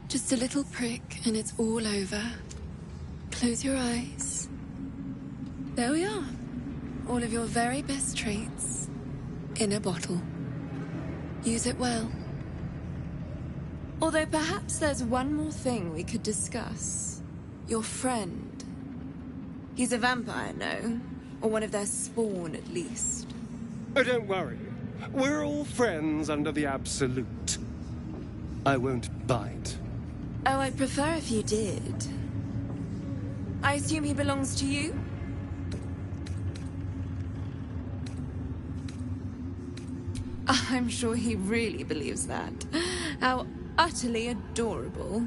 Just a little prick and it's all over. Close your eyes. There we are. All of your very best traits in a bottle. Use it well. Although perhaps there's one more thing we could discuss. Your friend. He's a vampire, no? Or one of their spawn, at least. Oh, don't worry. We're all friends under the Absolute. I won't bite. Oh, I'd prefer if you did. I assume he belongs to you? I'm sure he really believes that. How utterly adorable.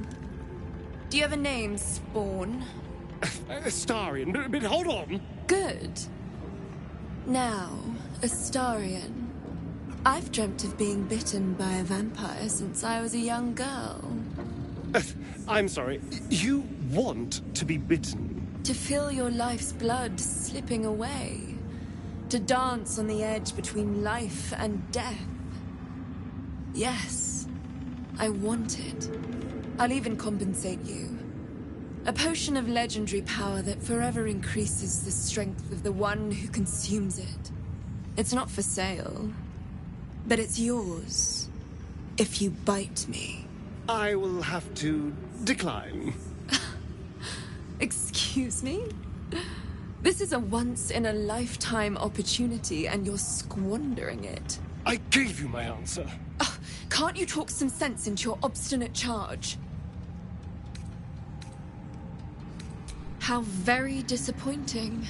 Do you have a name, Spawn? Astarion, but hold on. Good. Now, Astarion. I've dreamt of being bitten by a vampire since I was a young girl. I'm sorry. You want to be bitten? To feel your life's blood slipping away. To dance on the edge between life and death. Yes, I want it. I'll even compensate you. A potion of legendary power that forever increases the strength of the one who consumes it. It's not for sale, but it's yours if you bite me. I will have to decline. Excuse me? This is a once-in-a-lifetime opportunity, and you're squandering it. I gave you my answer. Can't you talk some sense into your obstinate charge? How very disappointing.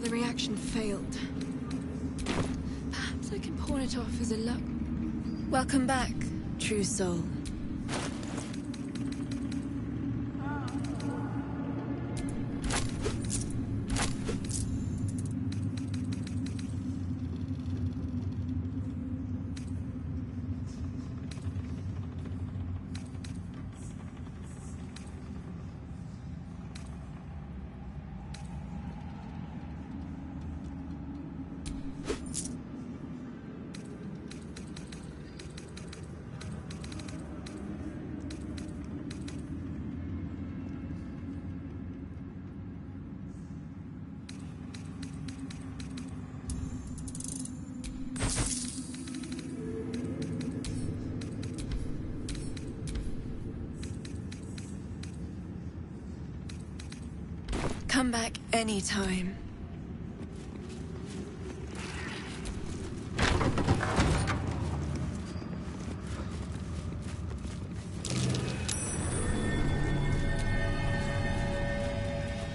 The reaction failed. Perhaps I can pawn it off as a luck. Welcome back, true soul. Come back anytime.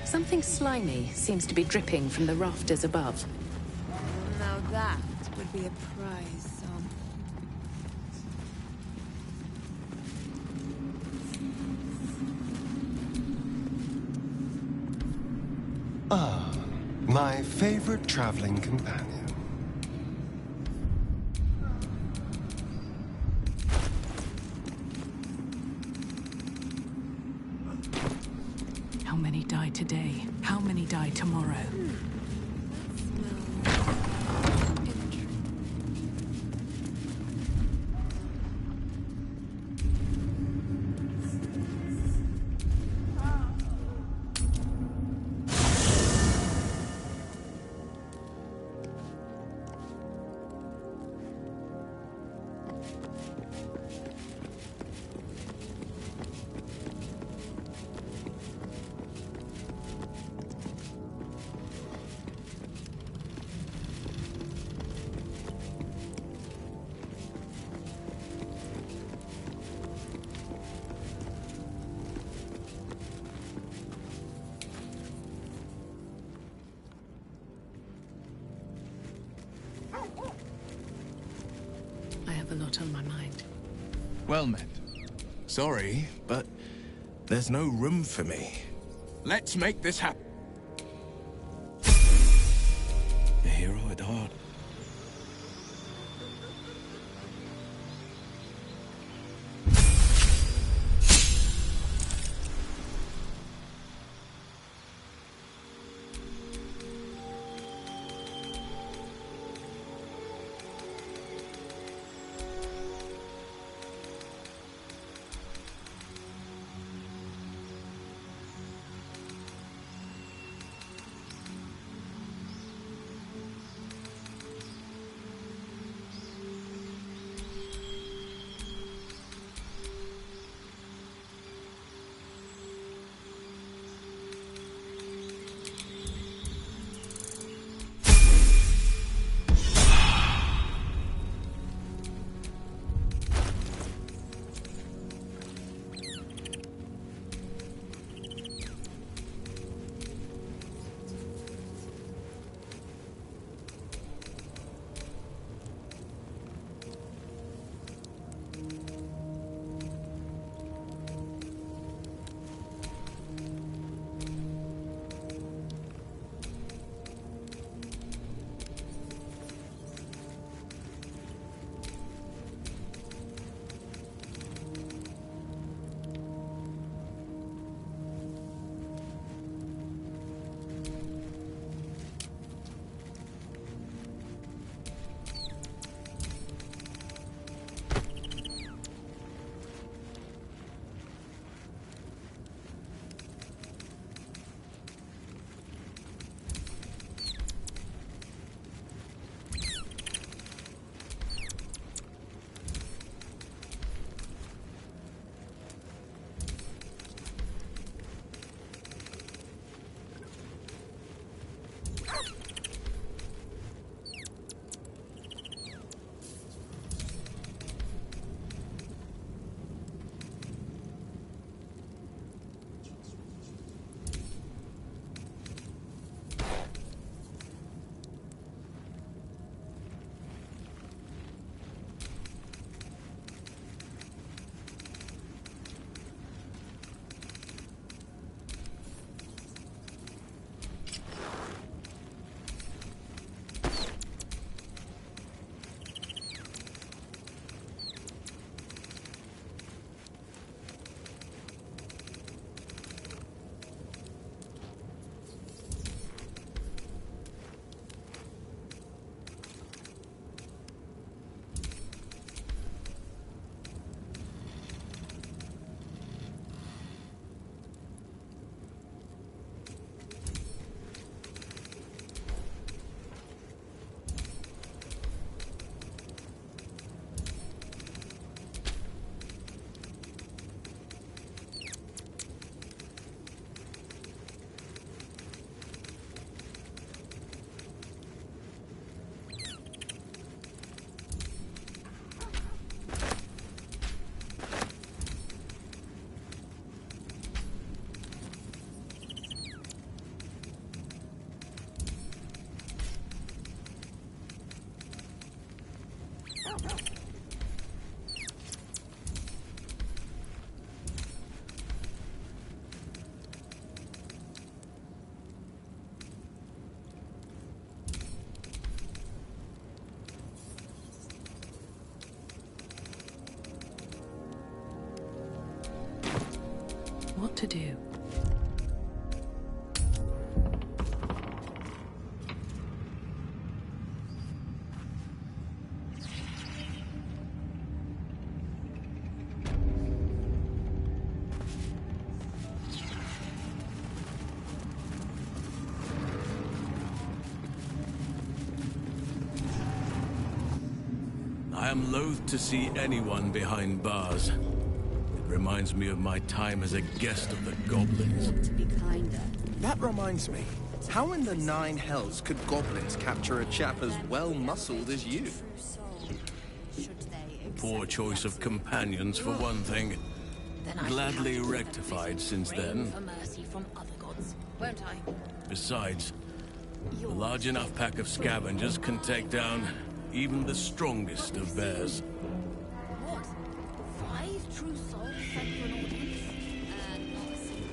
Something slimy seems to be dripping from the rafters above. Now that would be a prize sum. Ah, my favorite traveling companion. How many die today? How many die tomorrow? A lot on my mind. Well met. Sorry, but there's no room for me. Let's make this happen. A hero at heart. to do. I am loath to see anyone behind bars. It reminds me of my time as a guest of the goblins. To be kinder. That reminds me. How in the nine hells could goblins capture a chap as well-muscled as you? Poor choice of companions, for one thing. Gladly rectified since then. For mercy from other gods, won't I? Besides, a large enough pack of scavengers can take down even the strongest of bears. What? 5 true souls sent for an audience? Not a single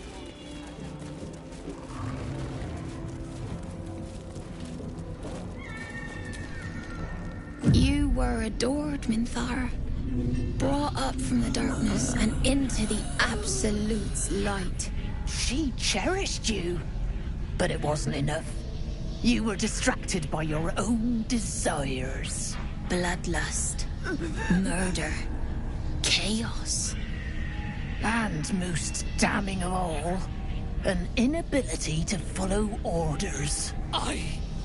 one. You were adored, Minthara. Brought up from the darkness and into the Absolute's light. She cherished you, but it wasn't enough. You were distracted by your own desires. Bloodlust, murder, chaos. And most damning of all, an inability to follow orders. I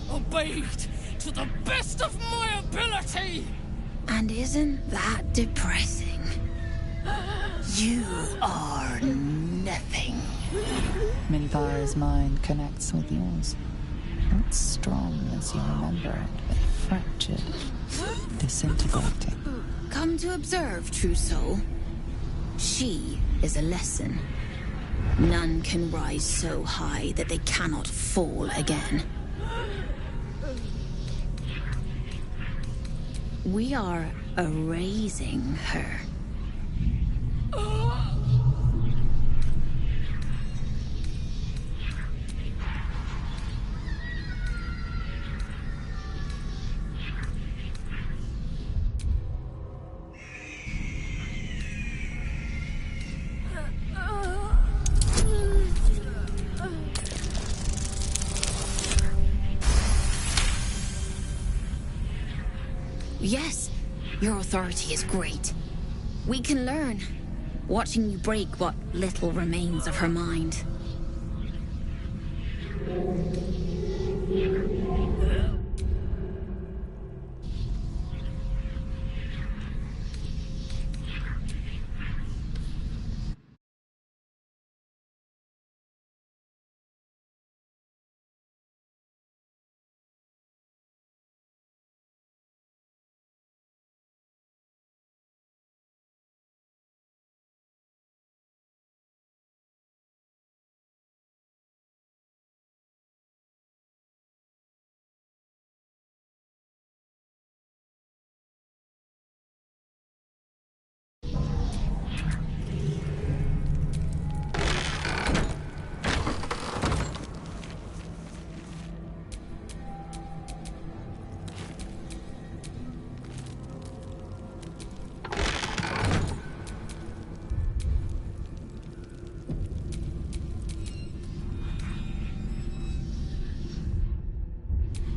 obeyed to the best of my ability! And isn't that depressing? You are nothing. Minthara's mind connects with yours. Not strong as you remember it, but fractured, disintegrating. Come to observe, true soul. She is a lesson. None can rise so high that they cannot fall again. We are erasing her. Yes, your authority is great. We can learn, watching you break what little remains of her mind.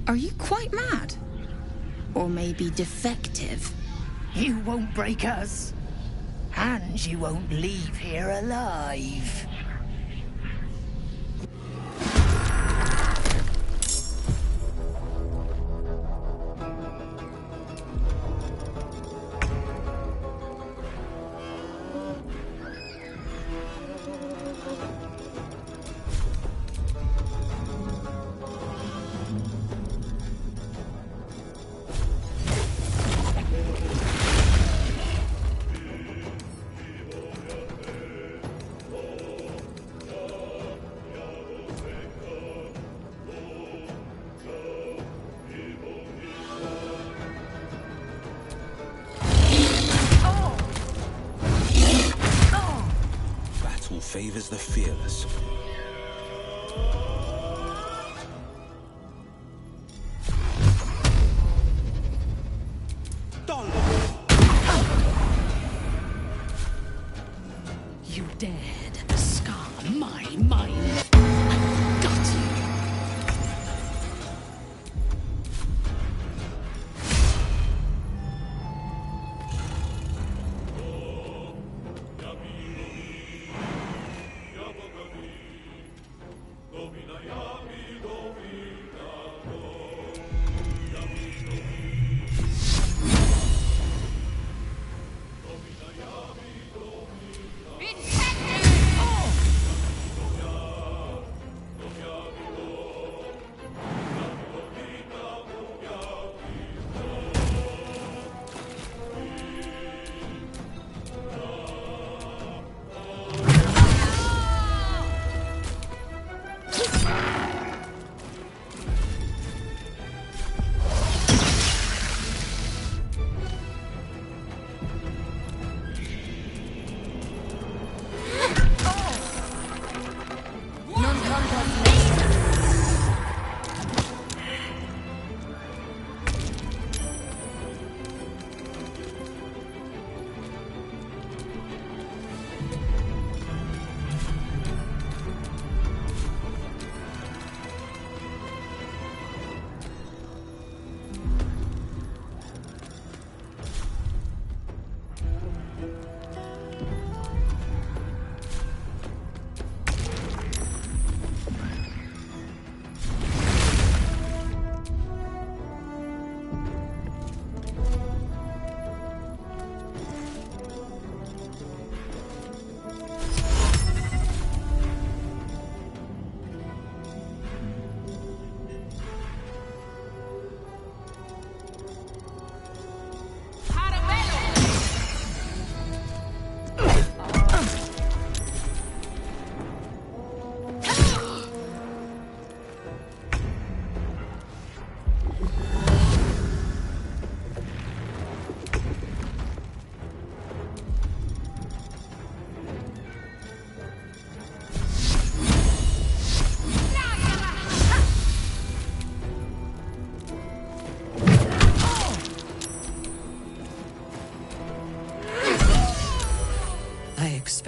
Are you quite mad? Or maybe defective? You won't break us. And you won't leave here alive. Favors the fearless. You dared scar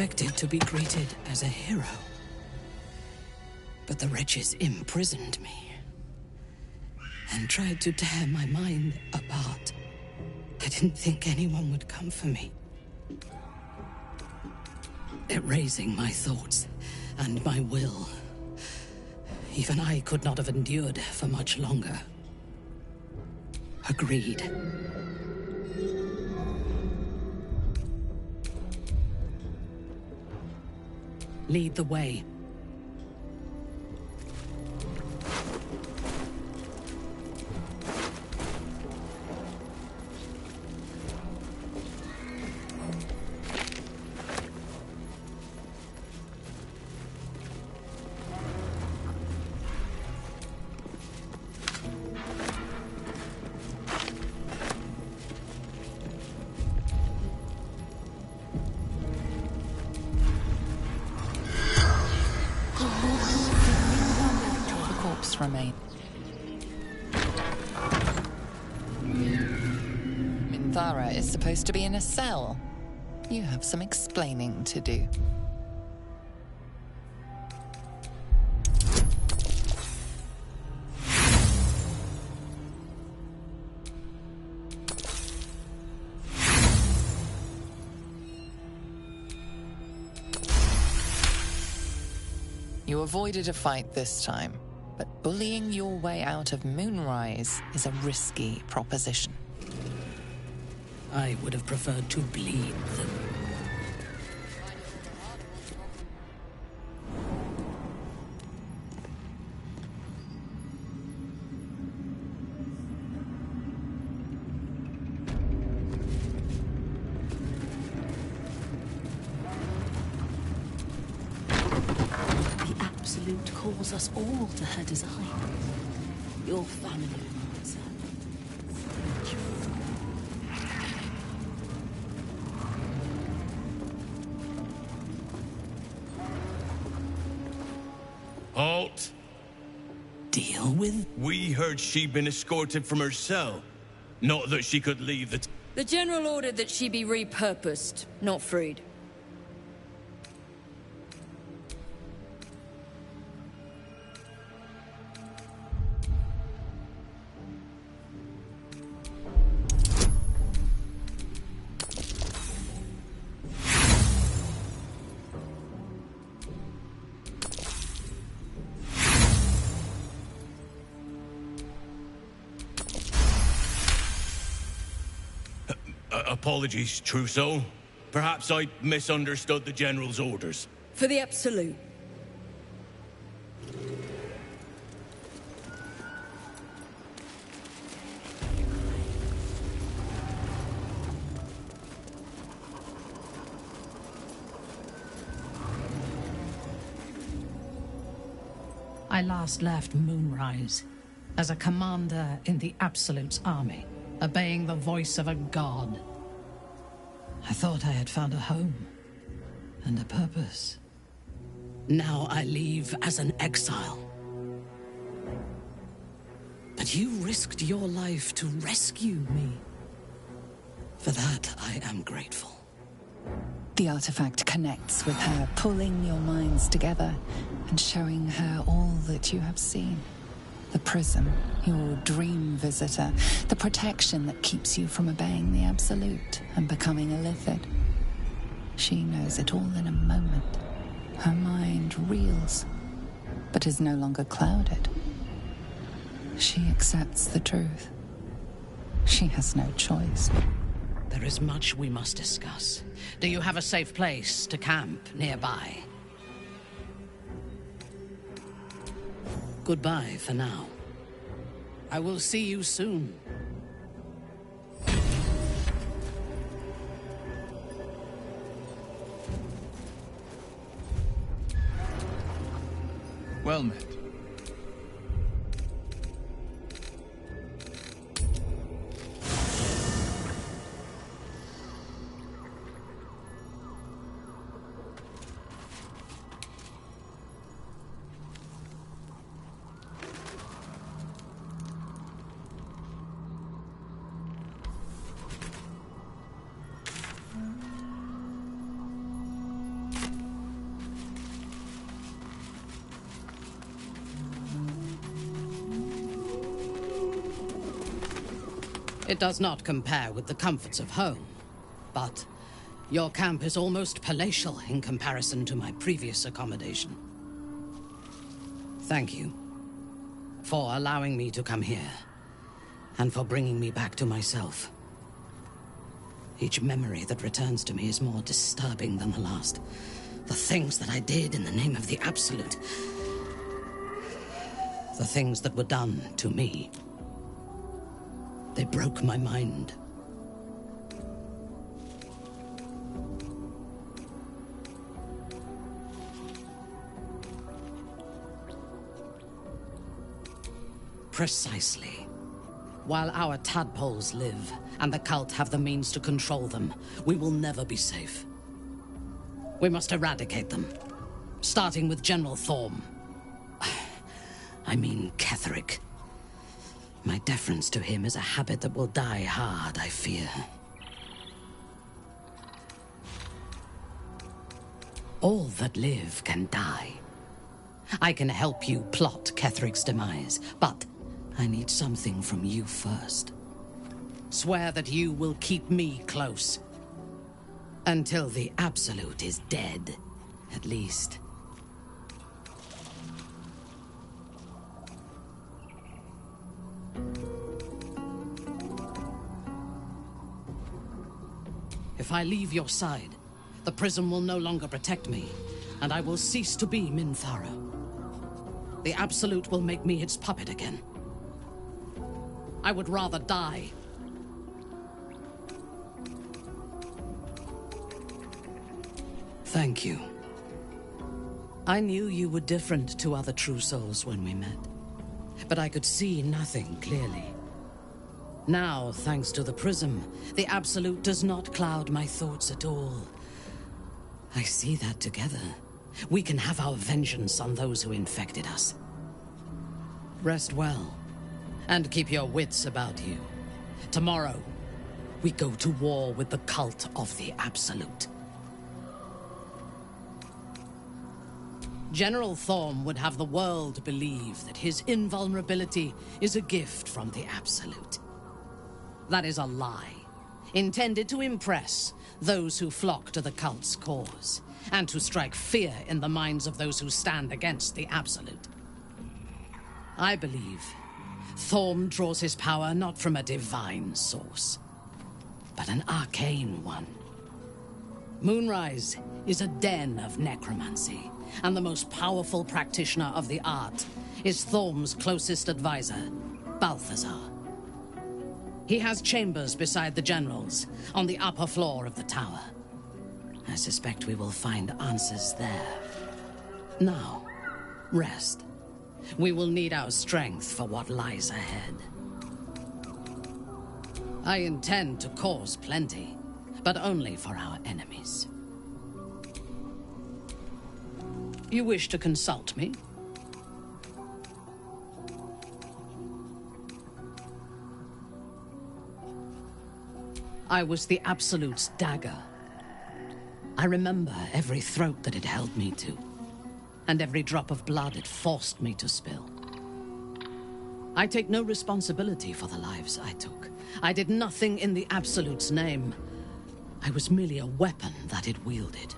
expected to be greeted as a hero. But the wretches imprisoned me and tried to tear my mind apart. I didn't think anyone would come for me. Erasing my thoughts and my will. Even I could not have endured for much longer. Agreed. Lead the way. Remain. Minthara is supposed to be in a cell. You have some explaining to do. You avoided a fight this time. But bullying your way out of Moonrise is a risky proposition. I would have preferred to bleed them. Absolute calls us all to her design. Your family demands her. Halt! Deal with? We heard she'd been escorted from her cell. Not that she could leave the... The General ordered that she be repurposed, not freed. Apologies, Trousseau. Perhaps I misunderstood the General's orders. For the Absolute. I last left Moonrise as a commander in the Absolute's army, obeying the voice of a god. I thought I had found a home and a purpose. Now I leave as an exile. But you risked your life to rescue me. For that, I am grateful. The artifact connects with her, pulling your minds together and showing her all that you have seen. The prism, your dream visitor, the protection that keeps you from obeying the Absolute and becoming a Lithid. She knows it all in a moment. Her mind reels, but is no longer clouded. She accepts the truth. She has no choice. There is much we must discuss. Do you have a safe place to camp nearby? Goodbye for now. I will see you soon. Well met. It does not compare with the comforts of home, but your camp is almost palatial in comparison to my previous accommodation. Thank you for allowing me to come here, and for bringing me back to myself. Each memory that returns to me is more disturbing than the last. The things that I did in the name of the Absolute. The things that were done to me. They broke my mind. Precisely. While our tadpoles live, and the cult have the means to control them, we will never be safe. We must eradicate them, starting with General Thorm. I mean Ketheric. My deference to him is a habit that will die hard, I fear. All that live can die. I can help you plot Ketheric's demise, but I need something from you first. Swear that you will keep me close. Until the Absolute is dead, at least. If I leave your side, the prism will no longer protect me, and I will cease to be Minthara. The Absolute will make me its puppet again. I would rather die. Thank you. I knew you were different to other true souls when we met, but I could see nothing clearly. Now, thanks to the prism, the Absolute does not cloud my thoughts at all. I see that together, we can have our vengeance on those who infected us. Rest well, and keep your wits about you. Tomorrow, we go to war with the cult of the Absolute. General Thorm would have the world believe that his invulnerability is a gift from the Absolute. That is a lie, intended to impress those who flock to the cult's cause, and to strike fear in the minds of those who stand against the Absolute. I believe Thorm draws his power not from a divine source, but an arcane one. Moonrise is a den of necromancy, and the most powerful practitioner of the art is Thorm's closest advisor, Balthazar. He has chambers beside the generals, on the upper floor of the tower. I suspect we will find answers there. Now, rest. We will need our strength for what lies ahead. I intend to cause plenty, but only for our enemies. You wish to consult me? I was the Absolute's dagger. I remember every throat that it held me to, and every drop of blood it forced me to spill. I take no responsibility for the lives I took. I did nothing in the Absolute's name. I was merely a weapon that it wielded.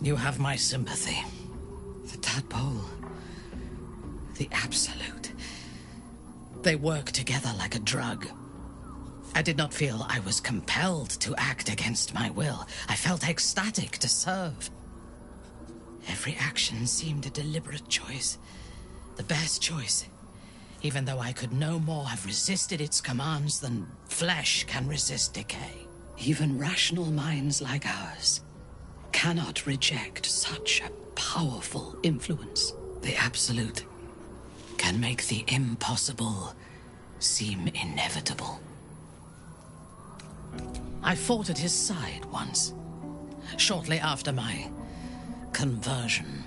You have my sympathy. The tadpole. The Absolute. They work together like a drug. I did not feel I was compelled to act against my will. I felt ecstatic to serve. Every action seemed a deliberate choice. The best choice. Even though I could no more have resisted its commands than flesh can resist decay. Even rational minds like ours cannot reject such a powerful influence. The Absolute can make the impossible seem inevitable. I fought at his side once, shortly after my conversion.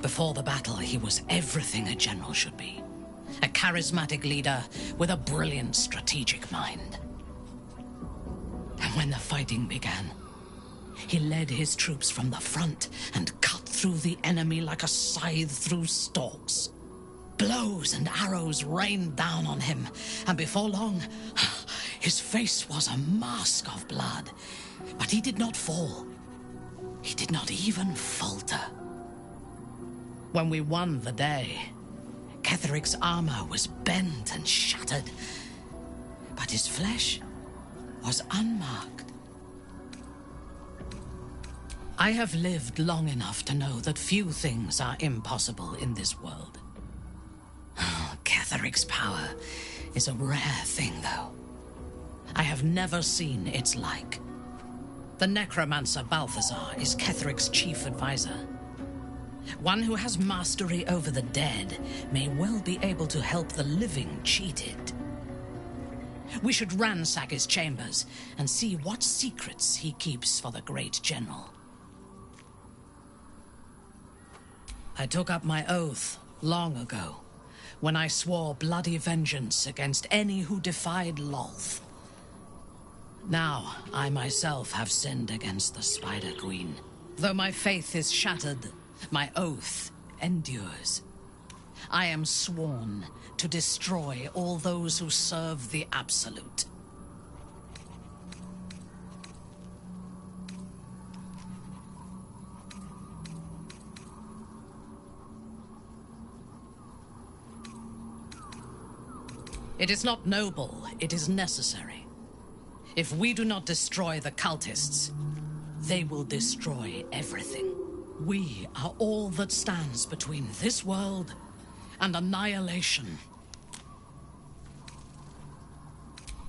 Before the battle, he was everything a general should be. A charismatic leader with a brilliant strategic mind. And when the fighting began, he led his troops from the front and cut through the enemy like a scythe through stalks. Blows and arrows rained down on him, and before long, his face was a mask of blood. But he did not fall. He did not even falter. When we won the day, Ketheric's armor was bent and shattered, but his flesh was unmarked. I have lived long enough to know that few things are impossible in this world. Ketheric's power is a rare thing, though. I have never seen its like. The necromancer Balthazar is Ketheric's chief advisor. One who has mastery over the dead may well be able to help the living cheated. We should ransack his chambers and see what secrets he keeps for the great general. I took up my oath long ago, when I swore bloody vengeance against any who defied Lolth. Now, I myself have sinned against the Spider Queen. Though my faith is shattered, my oath endures. I am sworn to destroy all those who serve the Absolute. It is not noble, it is necessary. If we do not destroy the cultists, they will destroy everything. We are all that stands between this world and annihilation.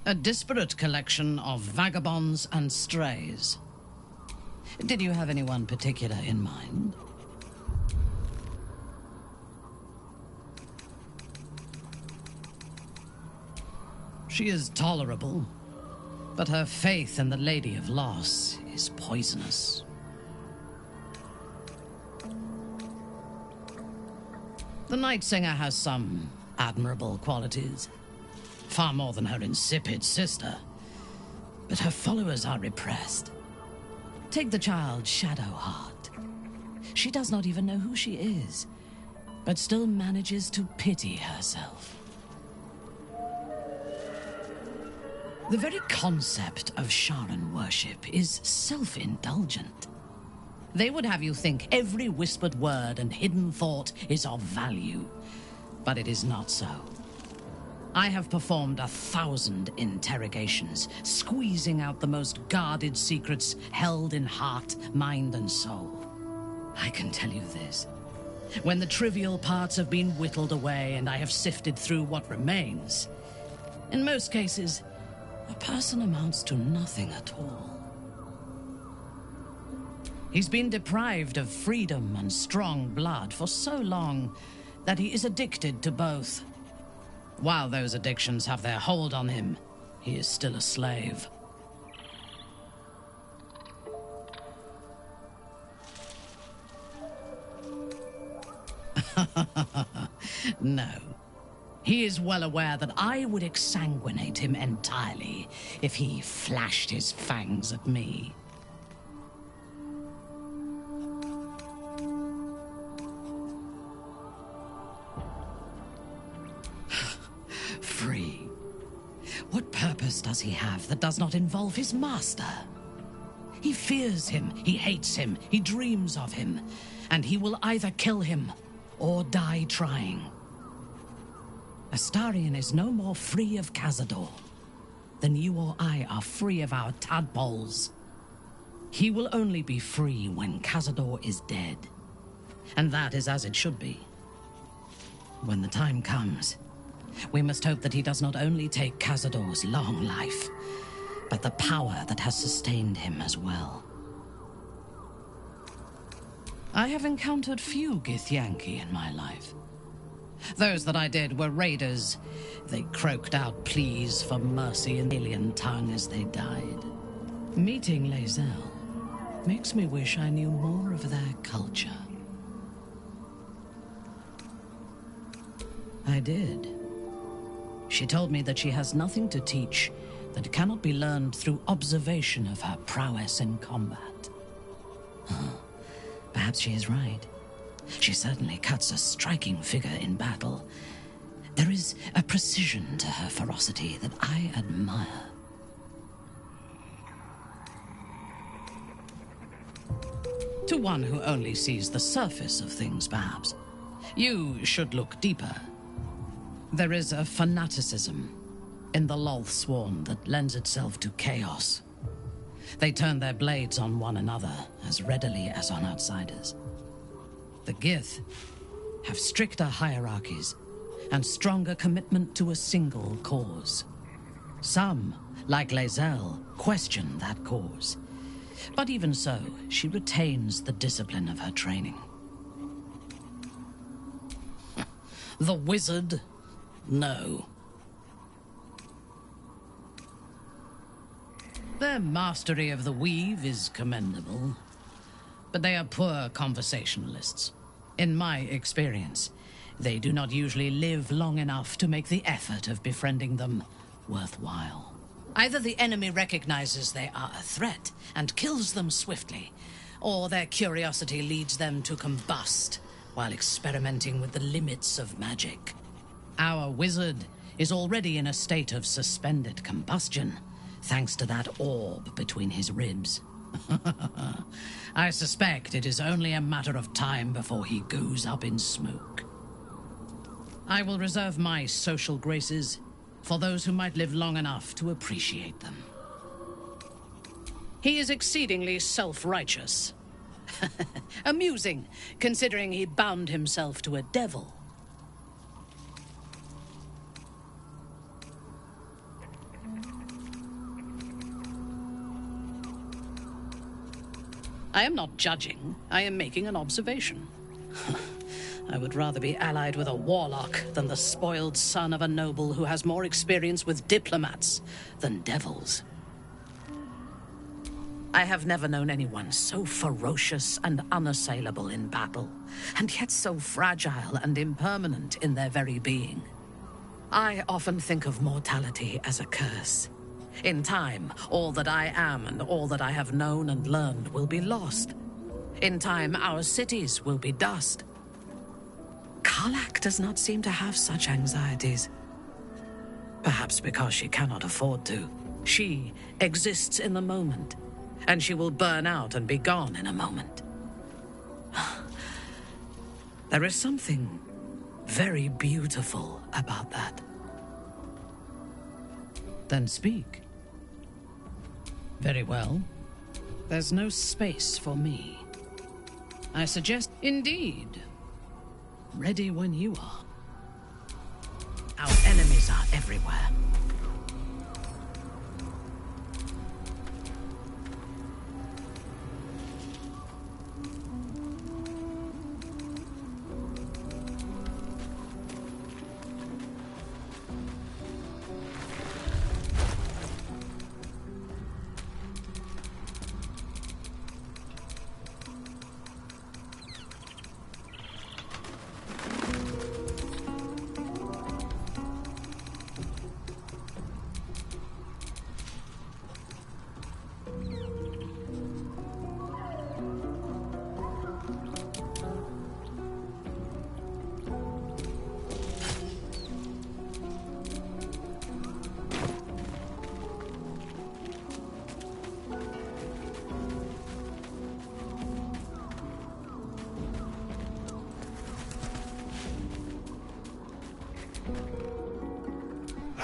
A disparate collection of vagabonds and strays. Did you have anyone particular in mind? She is tolerable, but her faith in the Lady of Loss is poisonous. The Night Singer has some admirable qualities, far more than her insipid sister, but her followers are repressed. Take the child Shadowheart. She does not even know who she is, but still manages to pity herself. The very concept of Sharan worship is self-indulgent. They would have you think every whispered word and hidden thought is of value, but it is not so. I have performed 1,000 interrogations, squeezing out the most guarded secrets held in heart, mind, and soul. I can tell you this. When the trivial parts have been whittled away and I have sifted through what remains, in most cases, a person amounts to nothing at all. He's been deprived of freedom and strong blood for so long that he is addicted to both. While those addictions have their hold on him, he is still a slave. No. He is well aware that I would exsanguinate him entirely if he flashed his fangs at me. Free. What purpose does he have that does not involve his master? He fears him, he hates him, he dreams of him, and he will either kill him or die trying. Astarion is no more free of Cazador than you or I are free of our tadpoles. He will only be free when Cazador is dead, and that is as it should be. When the time comes, we must hope that he does not only take Cazador's long life, but the power that has sustained him as well. I have encountered few Githyanki in my life. Those that I did were raiders. They croaked out pleas for mercy in alien tongue as they died. Meeting Lae'zel makes me wish I knew more of their culture. I did. She told me that she has nothing to teach that cannot be learned through observation of her prowess in combat. Perhaps Perhaps she is right. She certainly cuts a striking figure in battle. There is a precision to her ferocity that I admire. To one who only sees the surface of things, perhaps. You should look deeper. There is a fanaticism in the Lolthsworn that lends itself to chaos. They turn their blades on one another as readily as on outsiders. The Gith have stricter hierarchies and stronger commitment to a single cause. Some, like Lae'zel, question that cause. But even so, she retains the discipline of her training. The wizard? No. Their mastery of the weave is commendable, but they are poor conversationalists. In my experience, they do not usually live long enough to make the effort of befriending them worthwhile. Either the enemy recognizes they are a threat and kills them swiftly, or their curiosity leads them to combust while experimenting with the limits of magic. Our wizard is already in a state of suspended combustion, thanks to that orb between his ribs. I suspect it is only a matter of time before he goes up in smoke. I will reserve my social graces for those who might live long enough to appreciate them. He is exceedingly self-righteous. Amusing, considering he bound himself to a devil. I am not judging. I am making an observation. I would rather be allied with a warlock than the spoiled son of a noble who has more experience with diplomats than devils. I have never known anyone so ferocious and unassailable in battle, and yet so fragile and impermanent in their very being. I often think of mortality as a curse. In time, all that I am and all that I have known and learned will be lost. In time, our cities will be dust. Karlach does not seem to have such anxieties. Perhaps because she cannot afford to. She exists in the moment, and she will burn out and be gone in a moment. There is something very beautiful about that. Then speak. Very well. There's no space for me. I suggest, indeed, ready when you are. Our enemies are everywhere.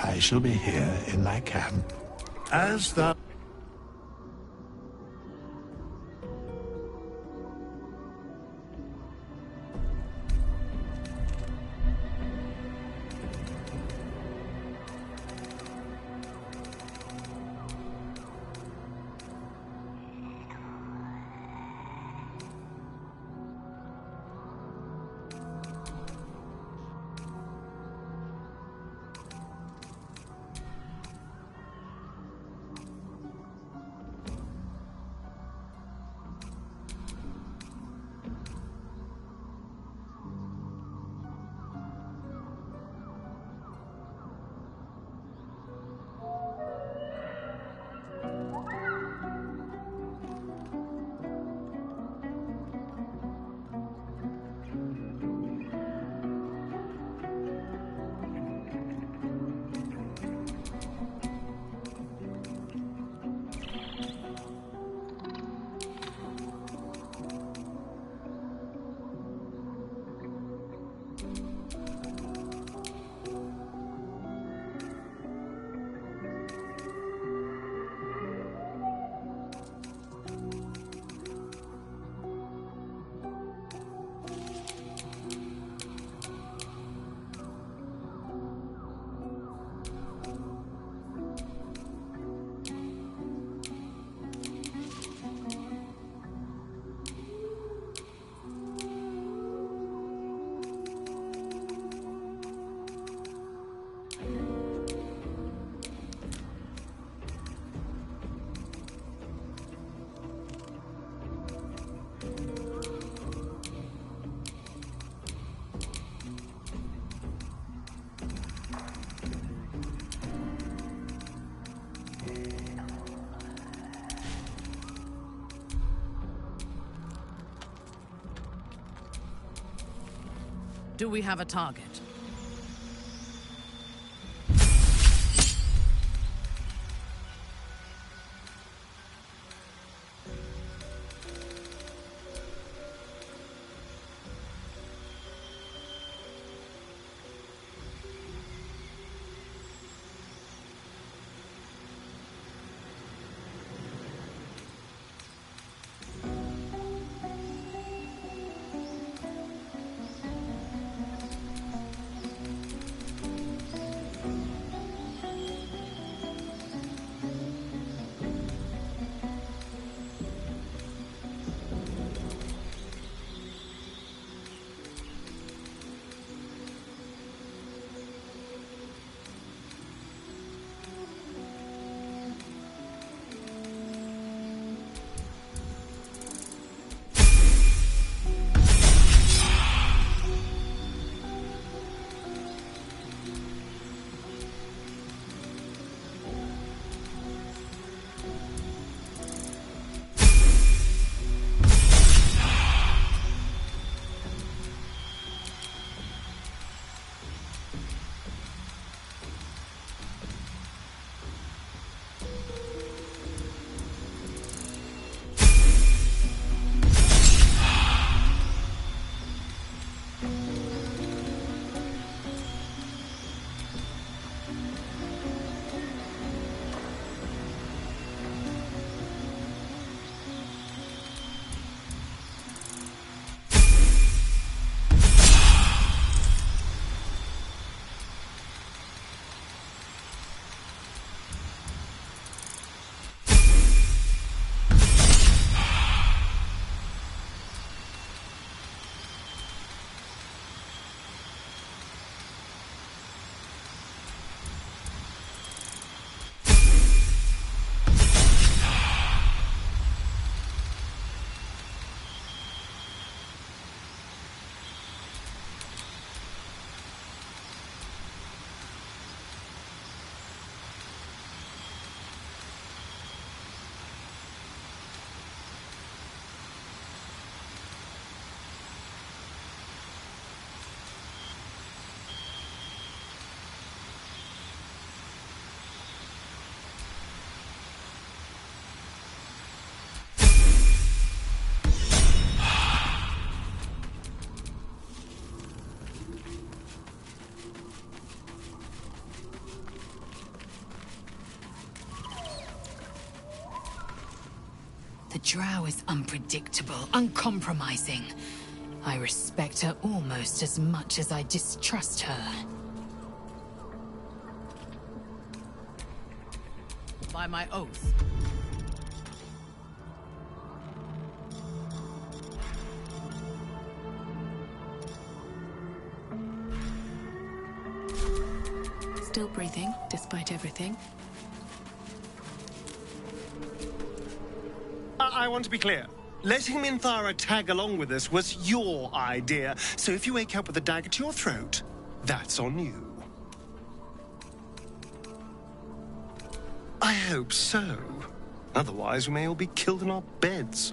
I shall be here in my camp, as thou... Do we have a target? The Drow is unpredictable, uncompromising. I respect her almost as much as I distrust her. By my oath. Still breathing, despite everything. I want to be clear. Letting Minthara tag along with us was your idea, so if you wake up with a dagger to your throat, that's on you. I hope so. Otherwise, we may all be killed in our beds.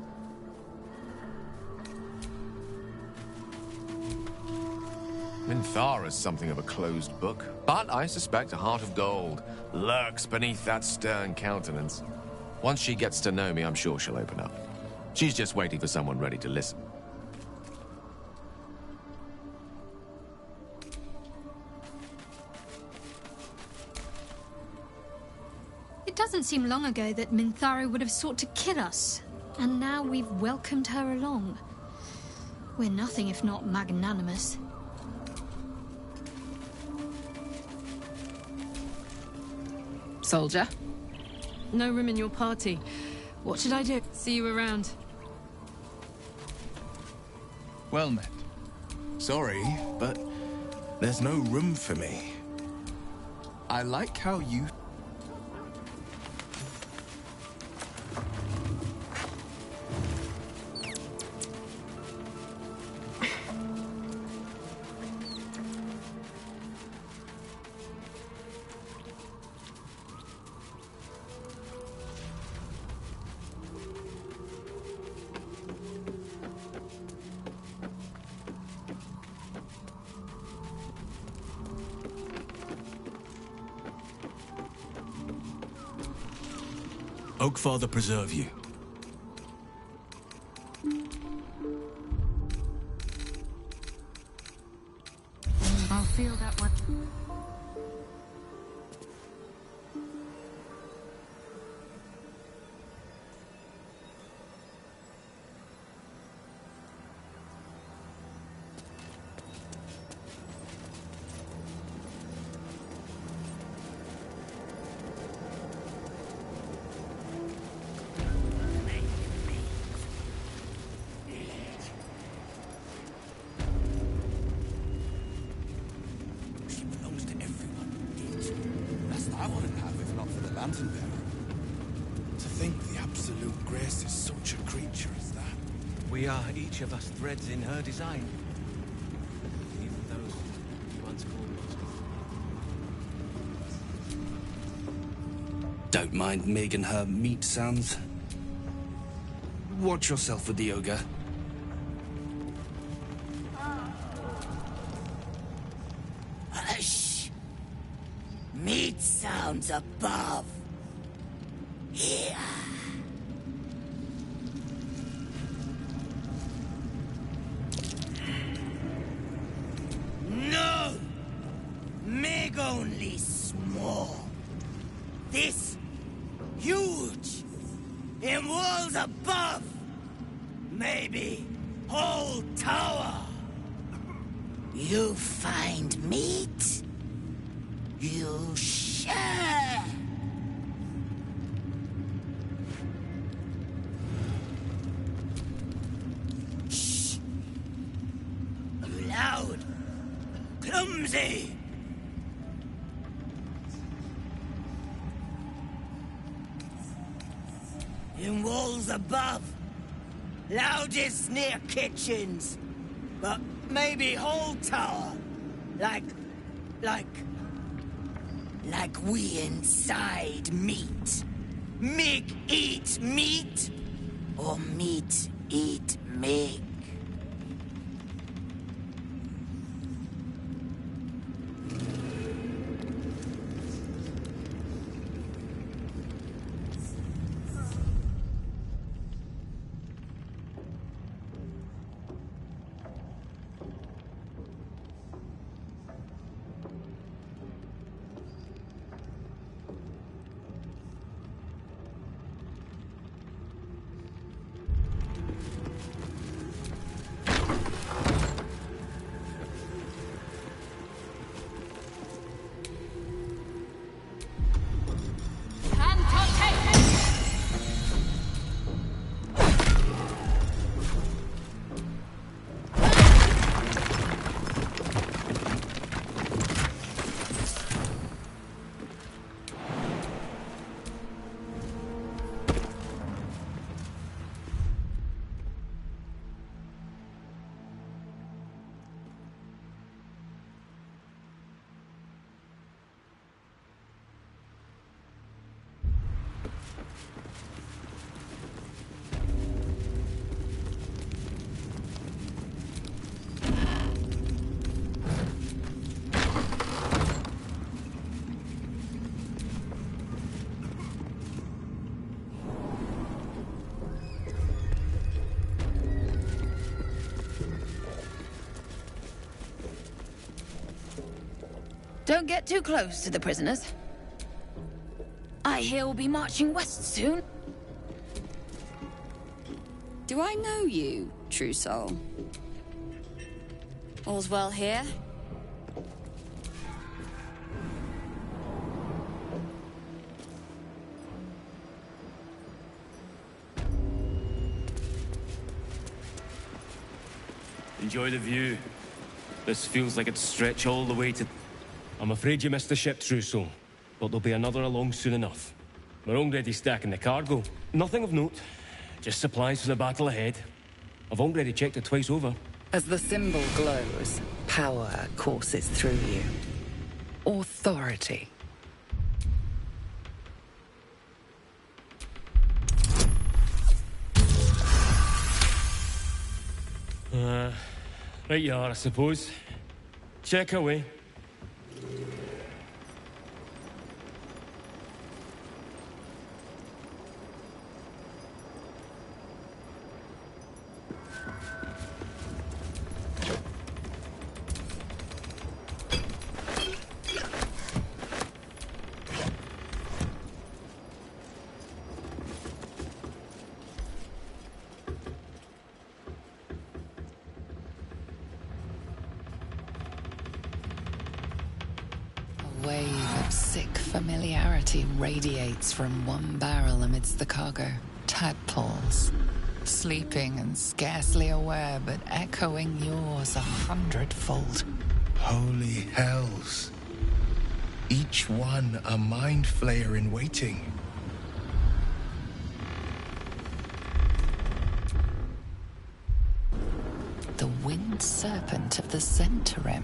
Minthara's something of a closed book, but I suspect a heart of gold lurks beneath that stern countenance. Once she gets to know me, I'm sure she'll open up. She's just waiting for someone ready to listen. It doesn't seem long ago that Minthara would have sought to kill us, and now we've welcomed her along. We're nothing if not magnanimous. Soldier? No room in your party. What should I do? See you around. Well met. Sorry, but there's no room for me. I like how you... Oakfather preserve you. I'll feel that one. We are each of us threads in her design. Even those you once called masters. Don't mind Meg and her meat sounds. Watch yourself with the ogre. Hush! Meat sounds above. Here. No! Meg only small. This huge. In walls above. Maybe whole tower. You find meat? You share. Shh. You loud. Clumsy. In walls above. Loudest near kitchens. But maybe whole tower. Like we inside meat. Mig eat meat, or meat eat Mig. Don't get too close to the prisoners. I hear we'll be marching west soon. Do I know you, true soul? All's well here? Enjoy the view. This feels like it'd stretch all the way to... I'm afraid you missed the ship, true soul. But there'll be another along soon enough. We're already stacking the cargo. Nothing of note. Just supplies for the battle ahead. I've already checked it twice over. As the symbol glows, power courses through you. Authority. Right you are, I suppose. Check away. wave of sick familiarity radiates from one barrel amidst the cargo. Tadpoles. Sleeping and scarcely aware, but echoing yours 100-fold. Holy hells. Each one a mind flayer in waiting. The winged serpent of the Centarim.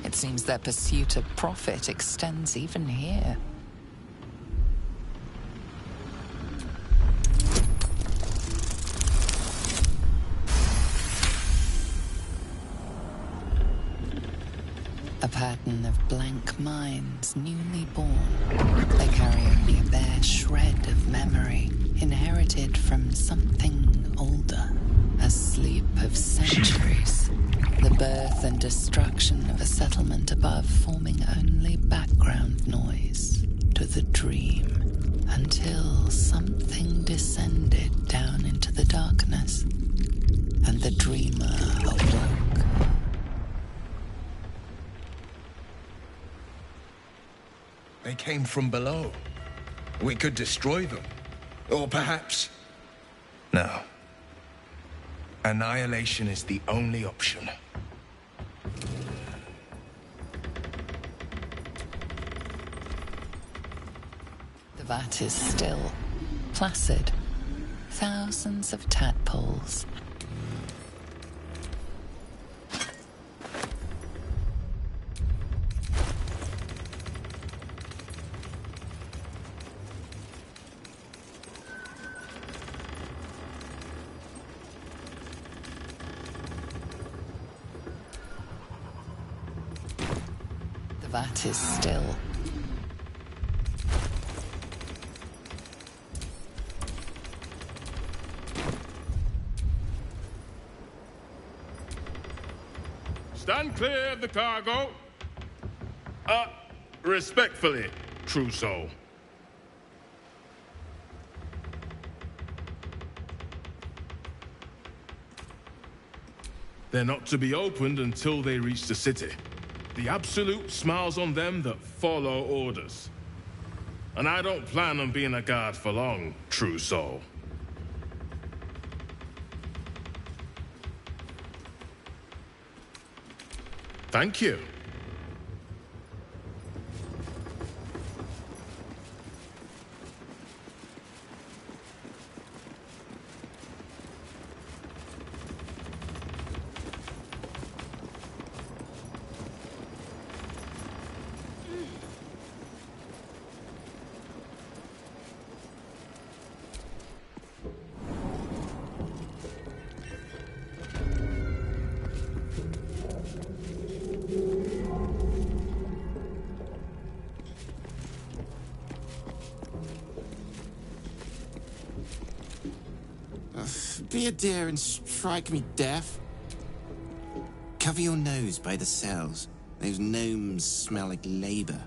It seems their pursuit of profit extends even here. A pattern of blank minds newly born. They carry only a bare shred of memory, inherited from something older. A sleep of centuries. The birth and destruction of a settlement above forming only background noise to the dream. Until something descended down into the darkness, and the dreamer awoke. They came from below. We could destroy them. Or perhaps... No. Annihilation is the only option. The vat is still, placid. Thousands of tadpoles. The vat is still. Stand clear of the cargo. Respectfully, true soul. They're not to be opened until they reach the city. The Absolute smiles on them that follow orders. And I don't plan on being a guard for long, true soul. Thank you. Be a dear and strike me deaf. Cover your nose by the cells. Those gnomes smell like labor.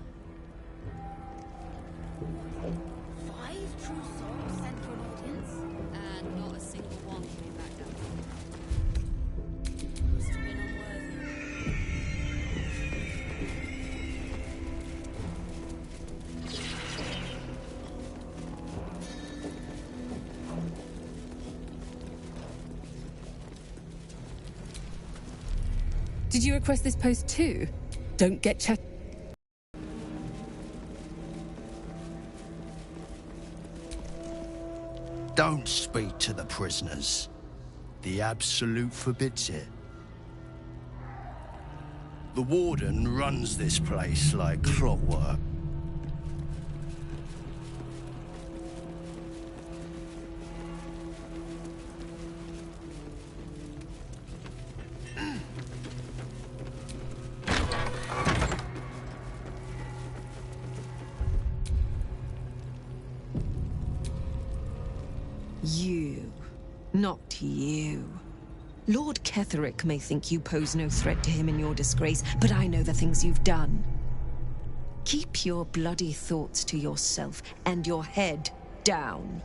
Five true souls sent for an audience, and not a single one came back down. Must have been Did you request this post too? Don't get chat. Don't speak to the prisoners. The Absolute forbids it. The Warden runs this place like clockwork. You. Not you. Lord Ketherick may think you pose no threat to him in your disgrace, but I know the things you've done. Keep your bloody thoughts to yourself and your head down.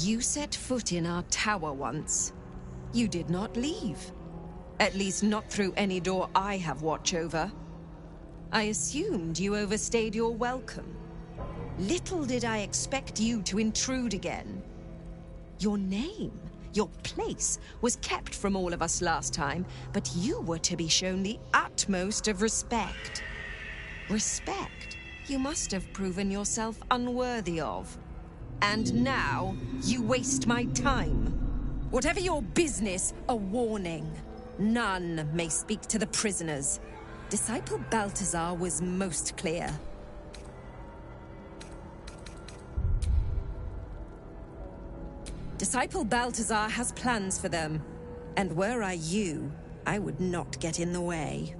You set foot in our tower once. You did not leave. At least not through any door I have watch over. I assumed you overstayed your welcome. Little did I expect you to intrude again. Your name, your place, was kept from all of us last time, but you were to be shown the utmost of respect. Respect you must have proven yourself unworthy of. And now, you waste my time. Whatever your business, a warning. None may speak to the prisoners. Disciple Balthazar was most clear. Disciple Balthazar has plans for them. And were I you, I would not get in the way.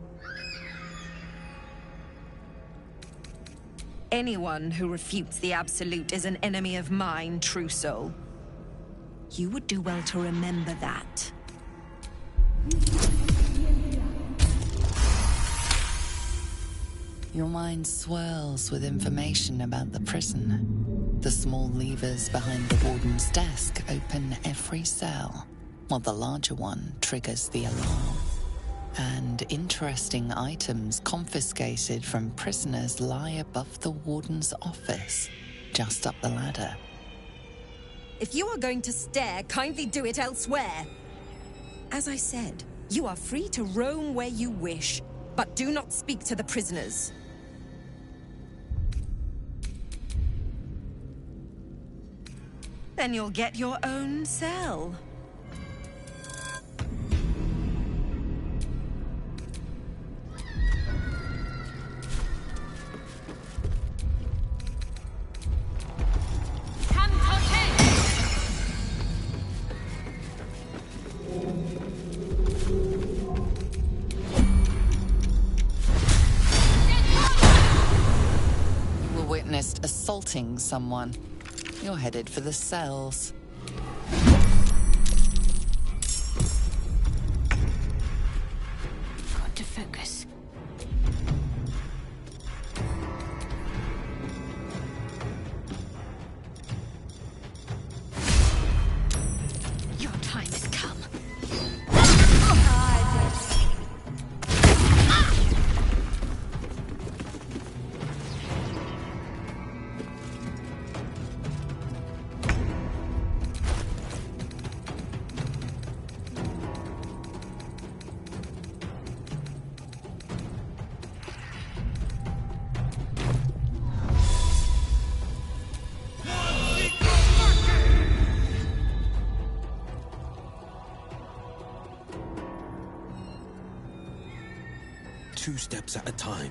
Anyone who refutes the Absolute is an enemy of mine, true soul. You would do well to remember that. Your mind swirls with information about the prison. The small levers behind the warden's desk open every cell, while the larger one triggers the alarm. And interesting items confiscated from prisoners lie above the warden's office, just up the ladder. If you are going to stare, kindly do it elsewhere. As I said, you are free to roam where you wish, but do not speak to the prisoners. Then you'll get your own cell. Assaulting someone. You're headed for the cells. Got to focus. Your time has come. Two steps at a time.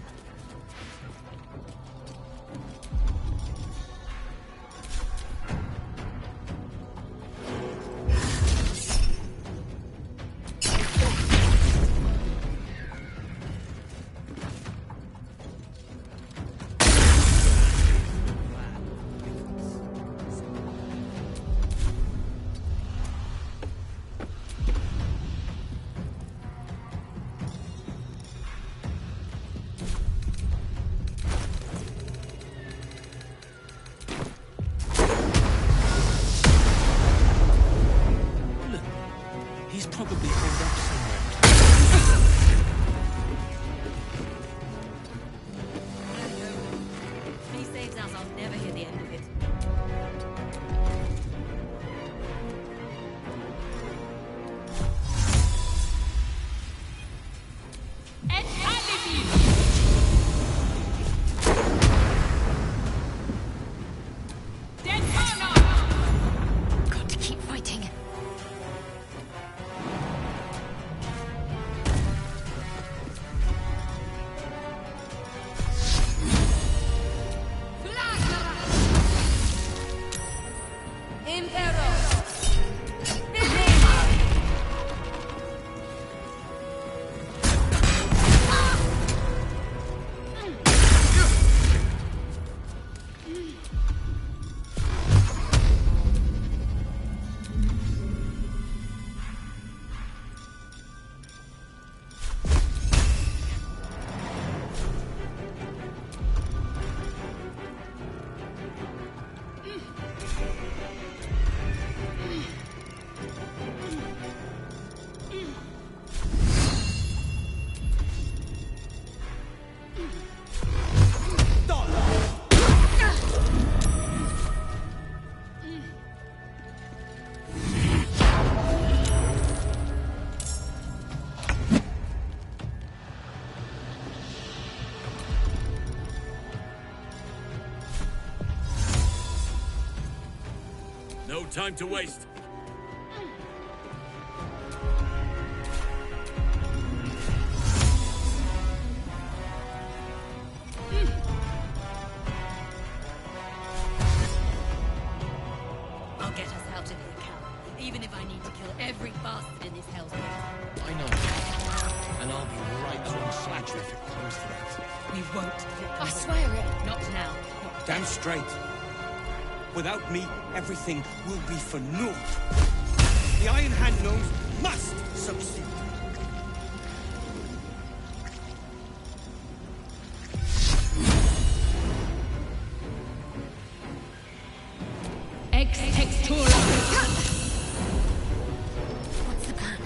No time to waste. I'll get us out of here, Cal. Even if I need to kill every bastard in this hell's pit. I know. And I'll be right alongside you if it comes to that. We won't. I swear it. Not now. Damn straight. Without me, everything will be for naught. The Iron Hand Gnomes must succeed. Ex textura. What's the plan?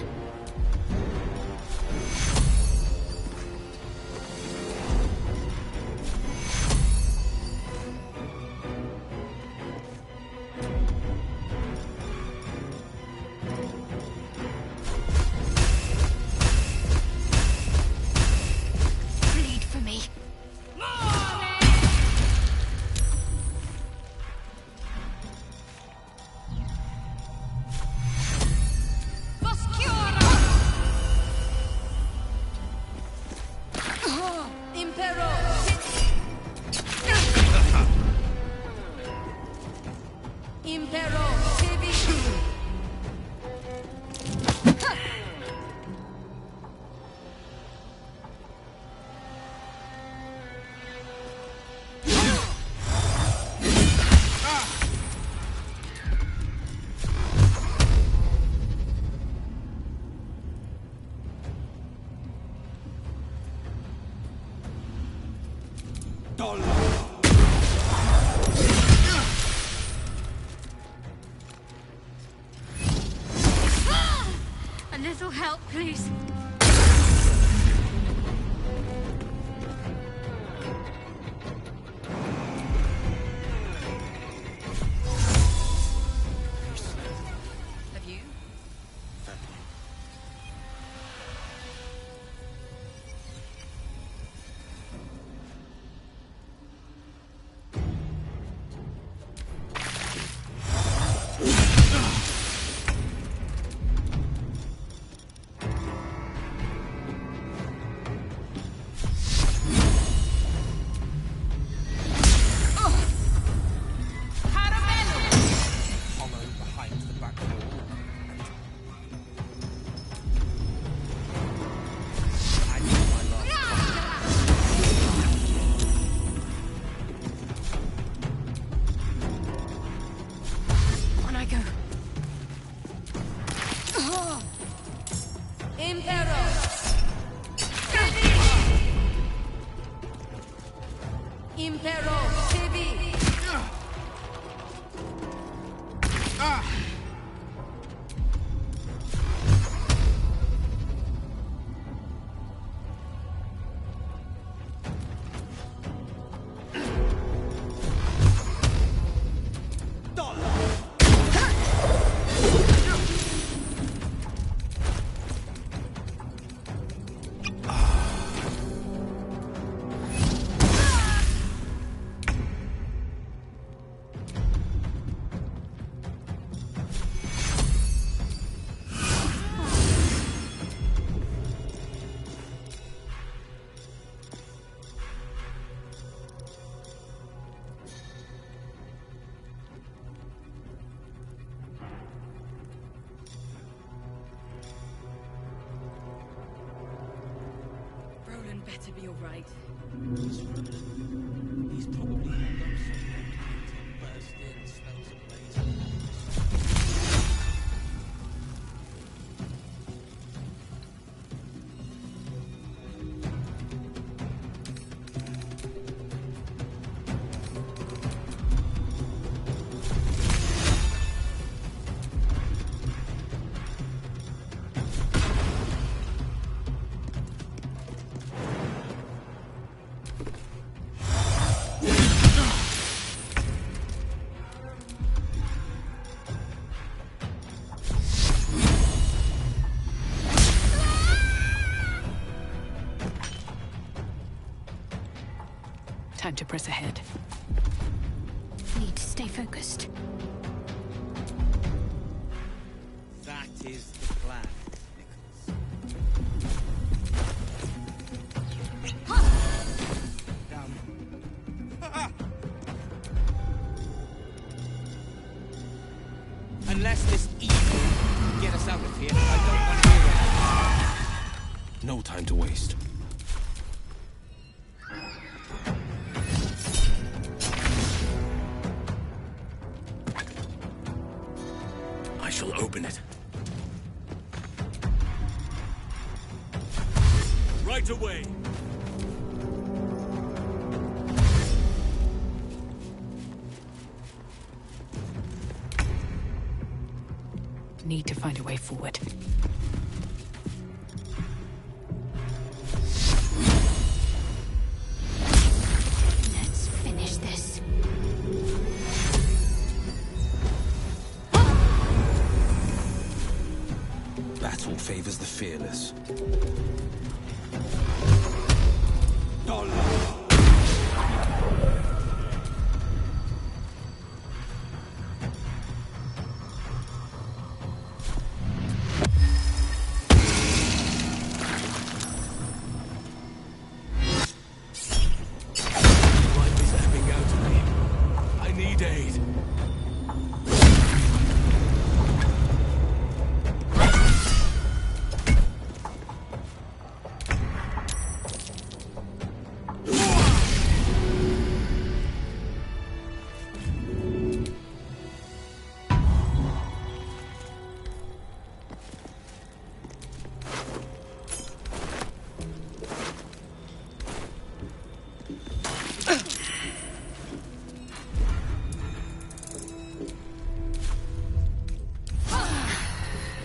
Bleed for me. A little help, please. Have you? Hollow behind the back wall. I need my last On I go. Impero! Impero! Tibi! Roland better be alright. He's probably held up somewhere. Burst in, smells of blaze. Time to press ahead. Need to stay focused. That is the plan. Unless this evil can get us out of here, I don't want to hear it. No time to waste. I shall open it. Right away. Need to find a way forward. Let's finish this. Battle favors the fearless. Life is ebbing out of me. I need aid.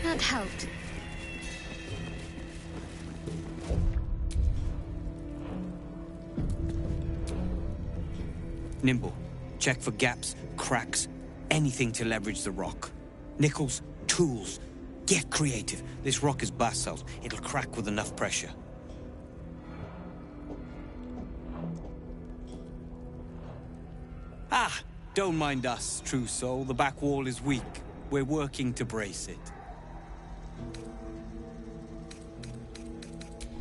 That helped. Nimble, check for gaps, cracks, anything to leverage the rock. Nichols, tools. Get creative. This rock is basalt. It'll crack with enough pressure. Ah, don't mind us, true soul. The back wall is weak. We're working to brace it.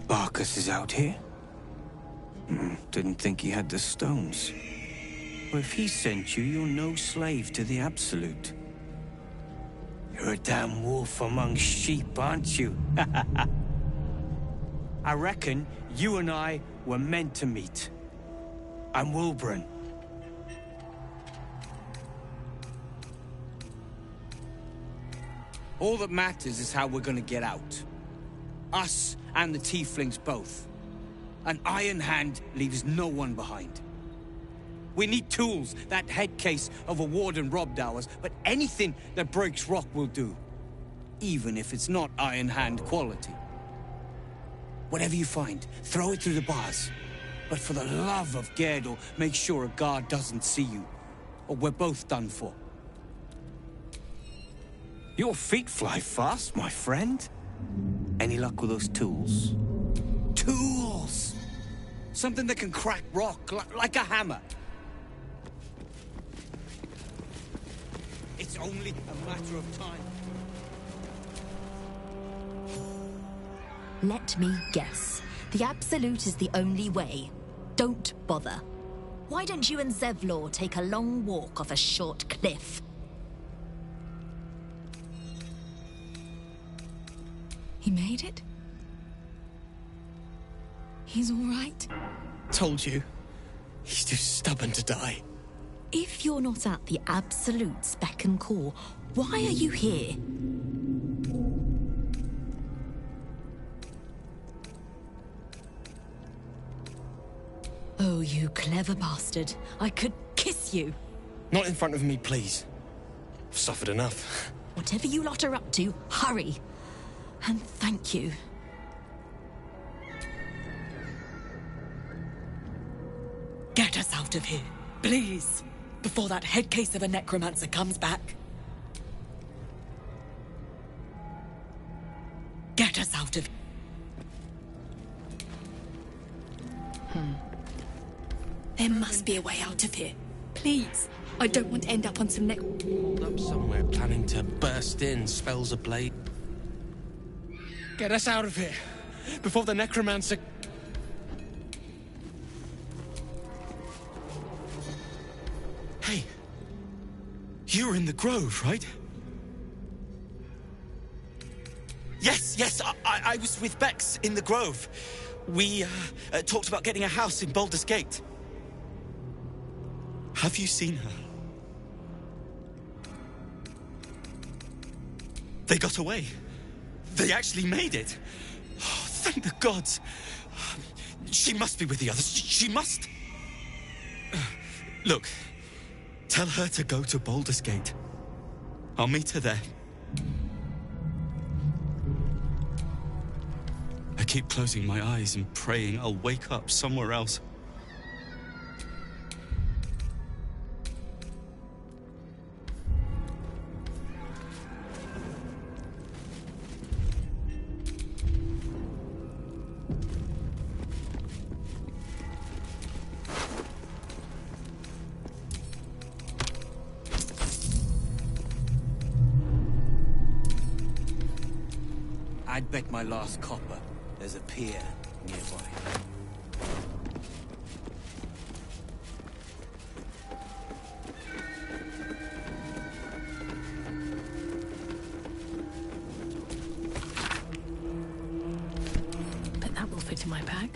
Barkus is out here? Didn't think he had the stones. Well, if he sent you, you're no slave to the Absolute. You're a damn wolf among sheep, aren't you? I reckon you and I were meant to meet. I'm Wilburn. All that matters is how we're gonna get out. Us and the tieflings both. An iron hand leaves no one behind. We need tools. That head case of a warden robbed ours, but anything that breaks rock will do. Even if it's not iron hand quality. Whatever you find, throw it through the bars. But for the love of Gerdor, make sure a guard doesn't see you. Or we're both done for. Your feet fly fast, my friend. Any luck with those tools? Tools! Something that can crack rock, like a hammer. It's only a matter of time. Let me guess. The Absolute is the only way. Don't bother. Why don't you and Zevlor take a long walk off a short cliff? He made it? He's all right? Told you. He's too stubborn to die. If you're not at the Absolute's beck and call, why are you here? Oh, you clever bastard. I could kiss you. Not in front of me, please. I've suffered enough. Whatever you lot are up to, hurry. And thank you. Get us out of here, please, before that head case of a necromancer comes back. Get us out of here. There must be a way out of here. Please. I don't want to end up on some neck... Up somewhere planning to burst in, spells a blade. Get us out of here, before the necromancer... Hey. You were in the grove, right? Yes, I was with Bex in the grove. We talked about getting a house in Baldur's Gate. Have you seen her? They got away. They actually made it. Oh, thank the gods. She must be with the others. She must. Look, tell her to go to Baldur's Gate. I'll meet her there. I keep closing my eyes and praying I'll wake up somewhere else. I'd bet my last copper there's a pier nearby. Bet that will fit in my bag.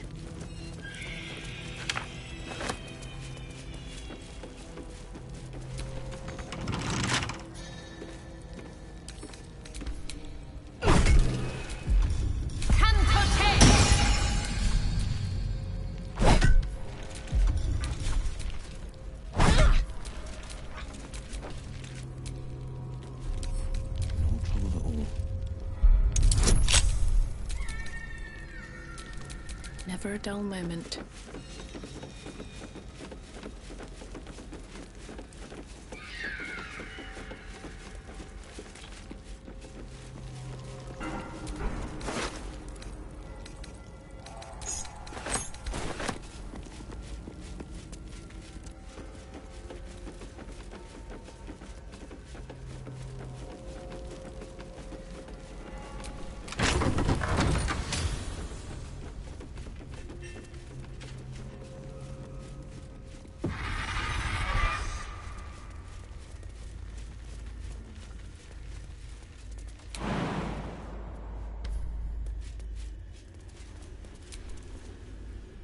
Never a dull moment.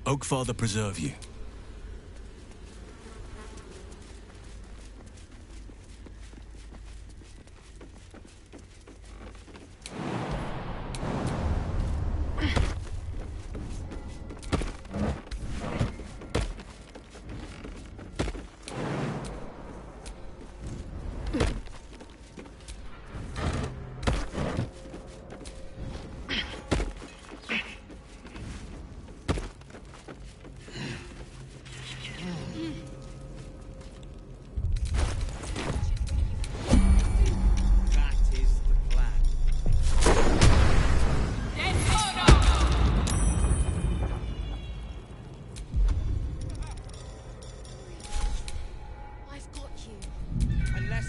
Oakfather preserve you.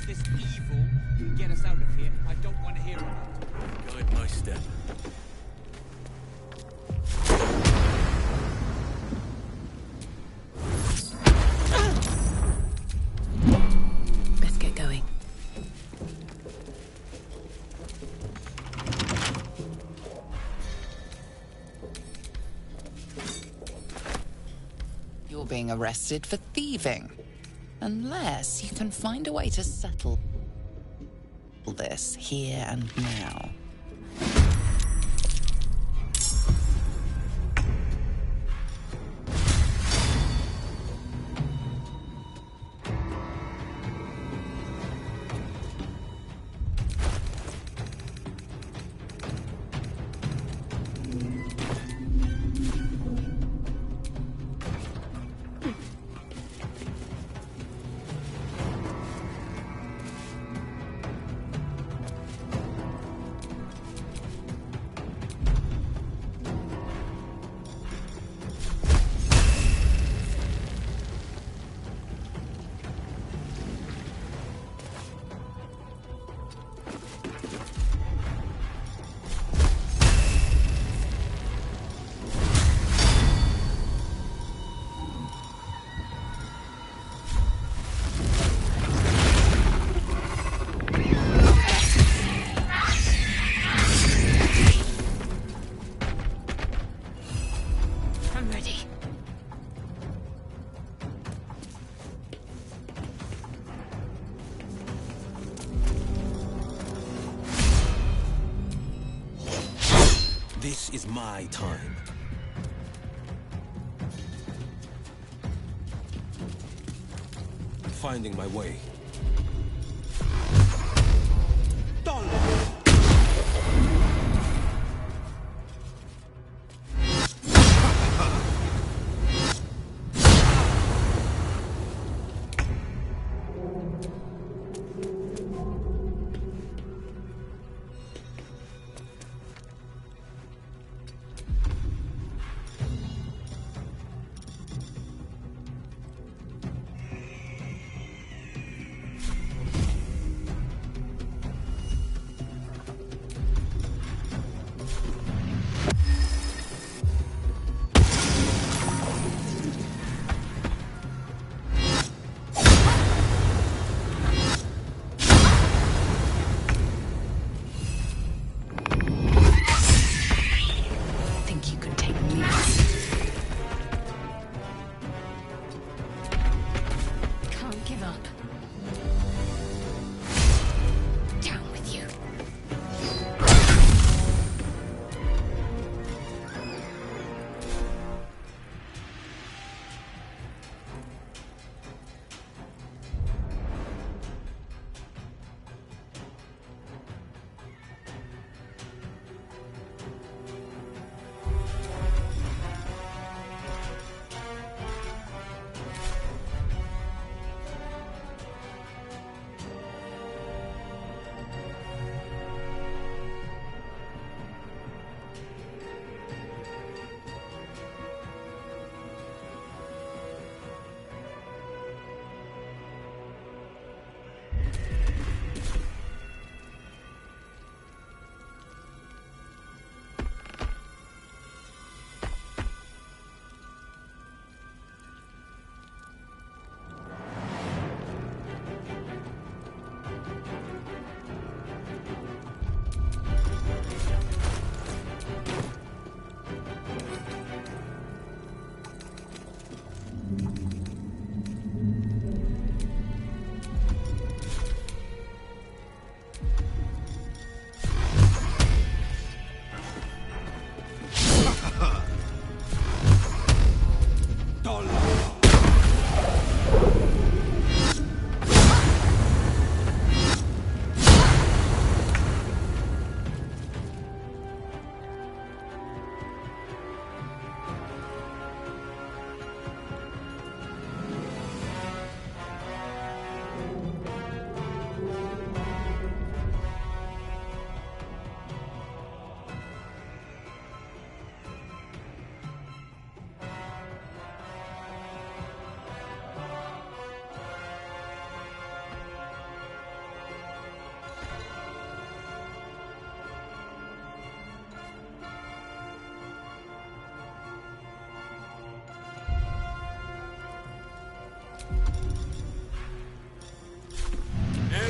This evil can get us out of here. I don't want to hear about it. Guide my step. Let's get going. You're being arrested for thieving. Unless you can find a way to settle this here and now. This is my time. Finding my way.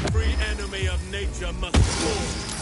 Every enemy of nature must fall.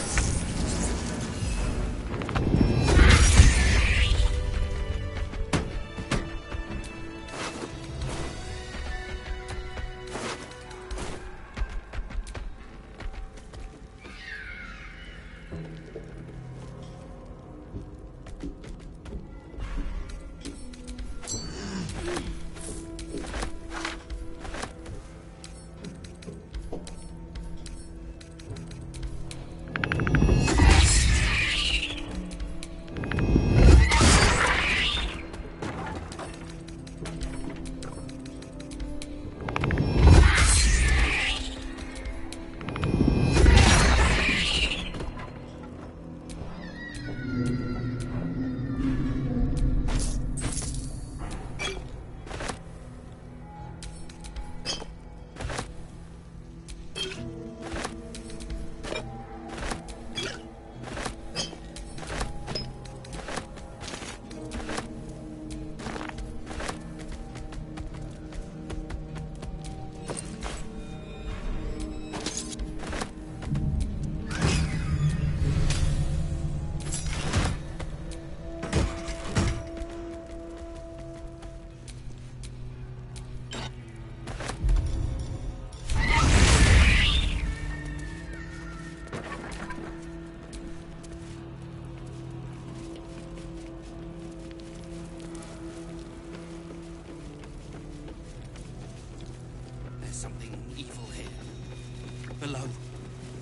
Below.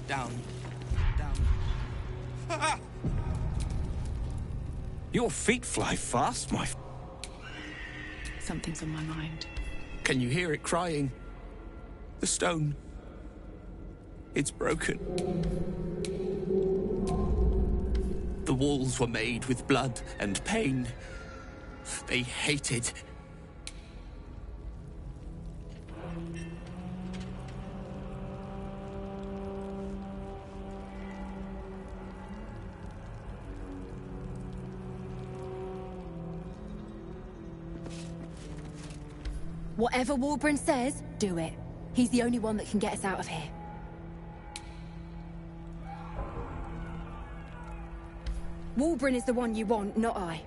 Down. Down. Ah! Your feet fly fast, my... Something's on my mind. Can you hear it crying? The stone. It's broken. The walls were made with blood and pain. They hated. Whatever Warbrin says, do it. He's the only one that can get us out of here. Warbrin is the one you want, not I.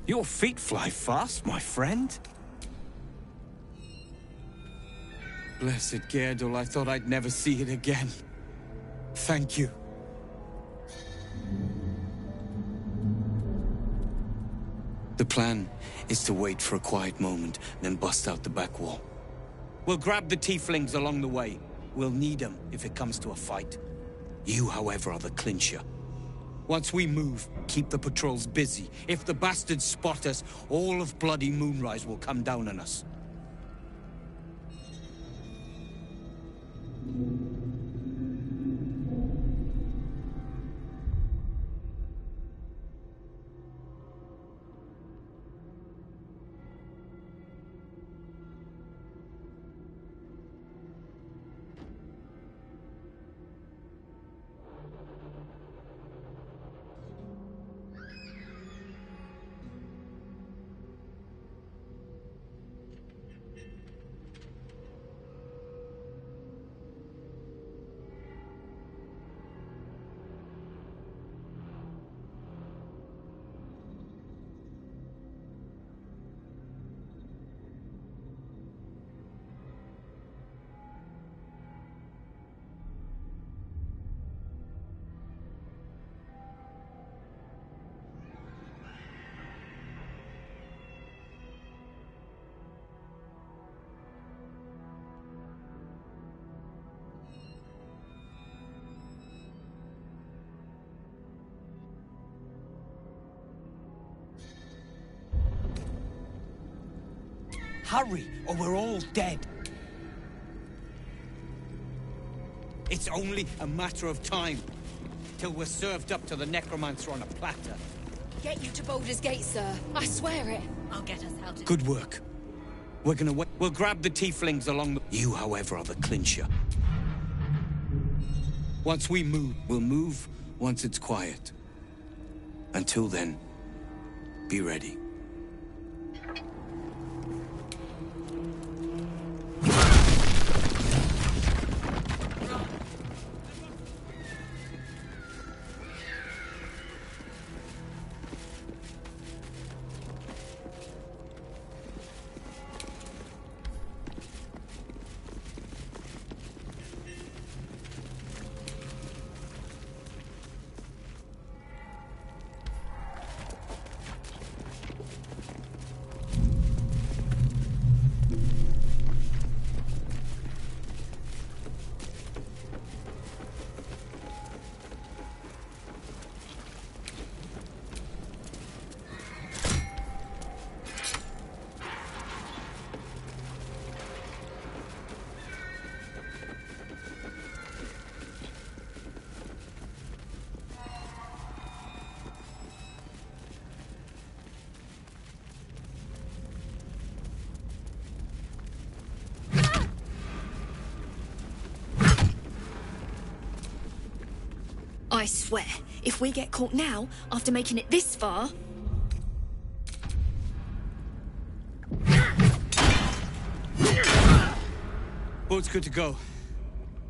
Your feet fly fast, my friend. Blessed Gerdul, I thought I'd never see it again. Thank you. The plan is to wait for a quiet moment, then bust out the back wall. We'll grab the tieflings along the way. We'll need them if it comes to a fight. You, however, are the clincher. Once we move, keep the patrols busy. If the bastards spot us, all of bloody Moonrise will come down on us. Hurry, or we're all dead. It's only a matter of time till we're served up to the necromancer on a platter. Get you to Baldur's Gate, sir. I swear it. I'll get us out of Good work. We're gonna wait. We'll grab the tieflings along the... You, however, are the clincher. Once we move, we'll move once it's quiet. Until then, be ready. I swear, if we get caught now, after making it this far... Boat's good to go.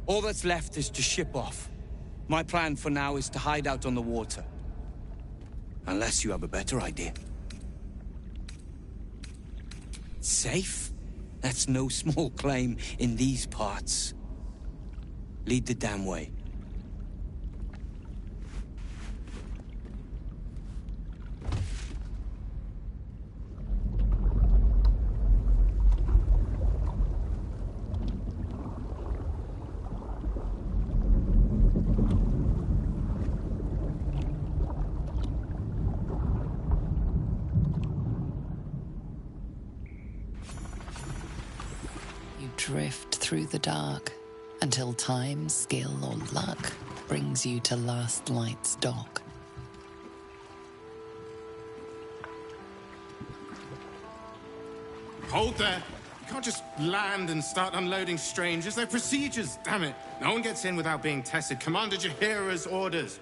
All that's left is to ship off. My plan for now is to hide out on the water. Unless you have a better idea. Safe? That's no small claim in these parts. Lead the damn way. drift through the dark until time, skill, or luck brings you to Last Light's dock. Hold there! You can't just land and start unloading strangers. They're procedures, damn it! No one gets in without being tested. Commander Jahira's orders.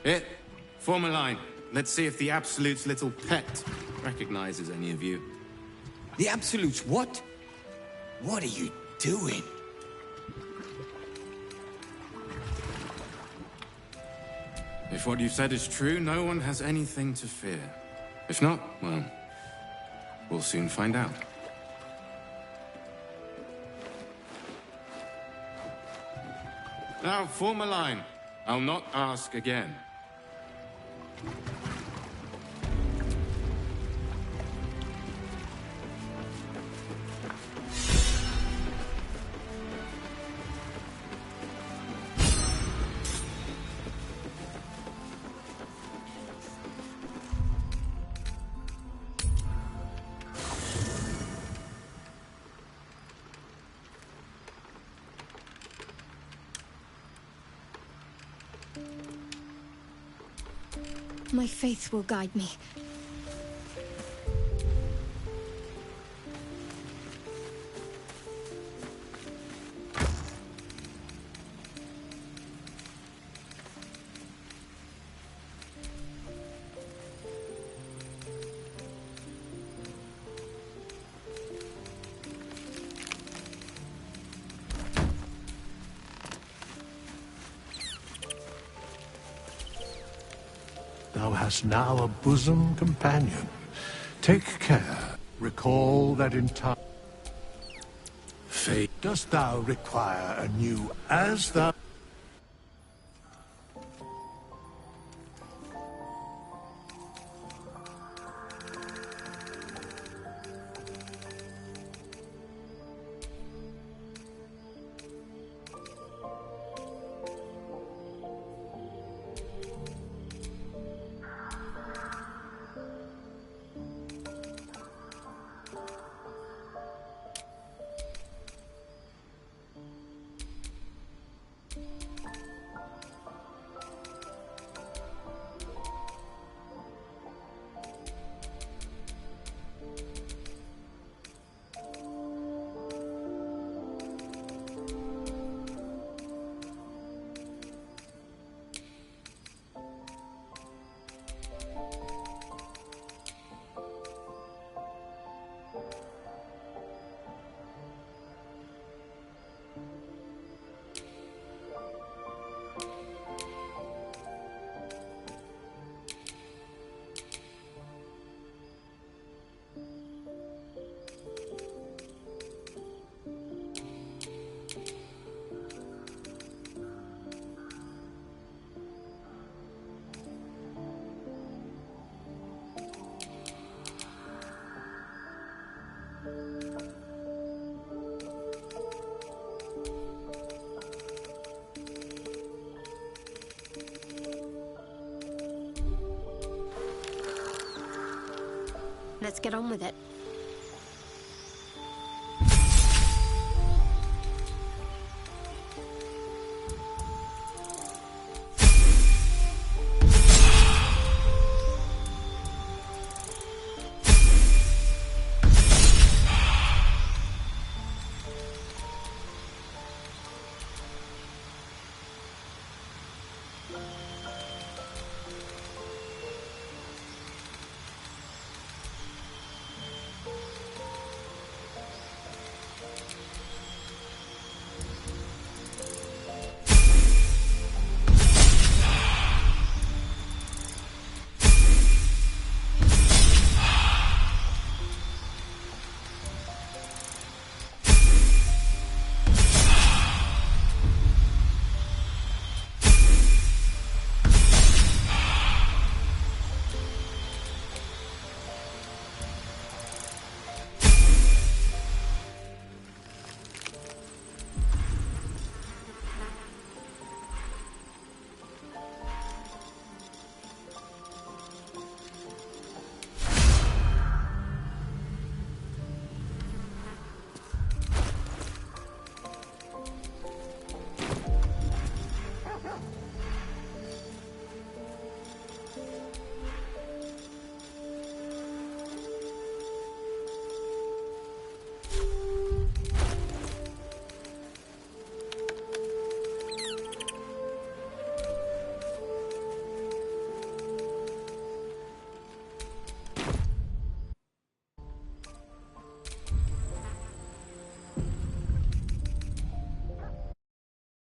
Here, form a line. Let's see if the Absolute's little pet recognizes any of you. The Absolute's what? What are you doing? If what you've said is true, no one has anything to fear. If not, well, we'll soon find out. Now, form a line. I'll not ask again. My faith will guide me. Thou hast now a bosom companion. Take care. Recall that in time... Fate. Dost thou require a new... As thou... Let's get on with it.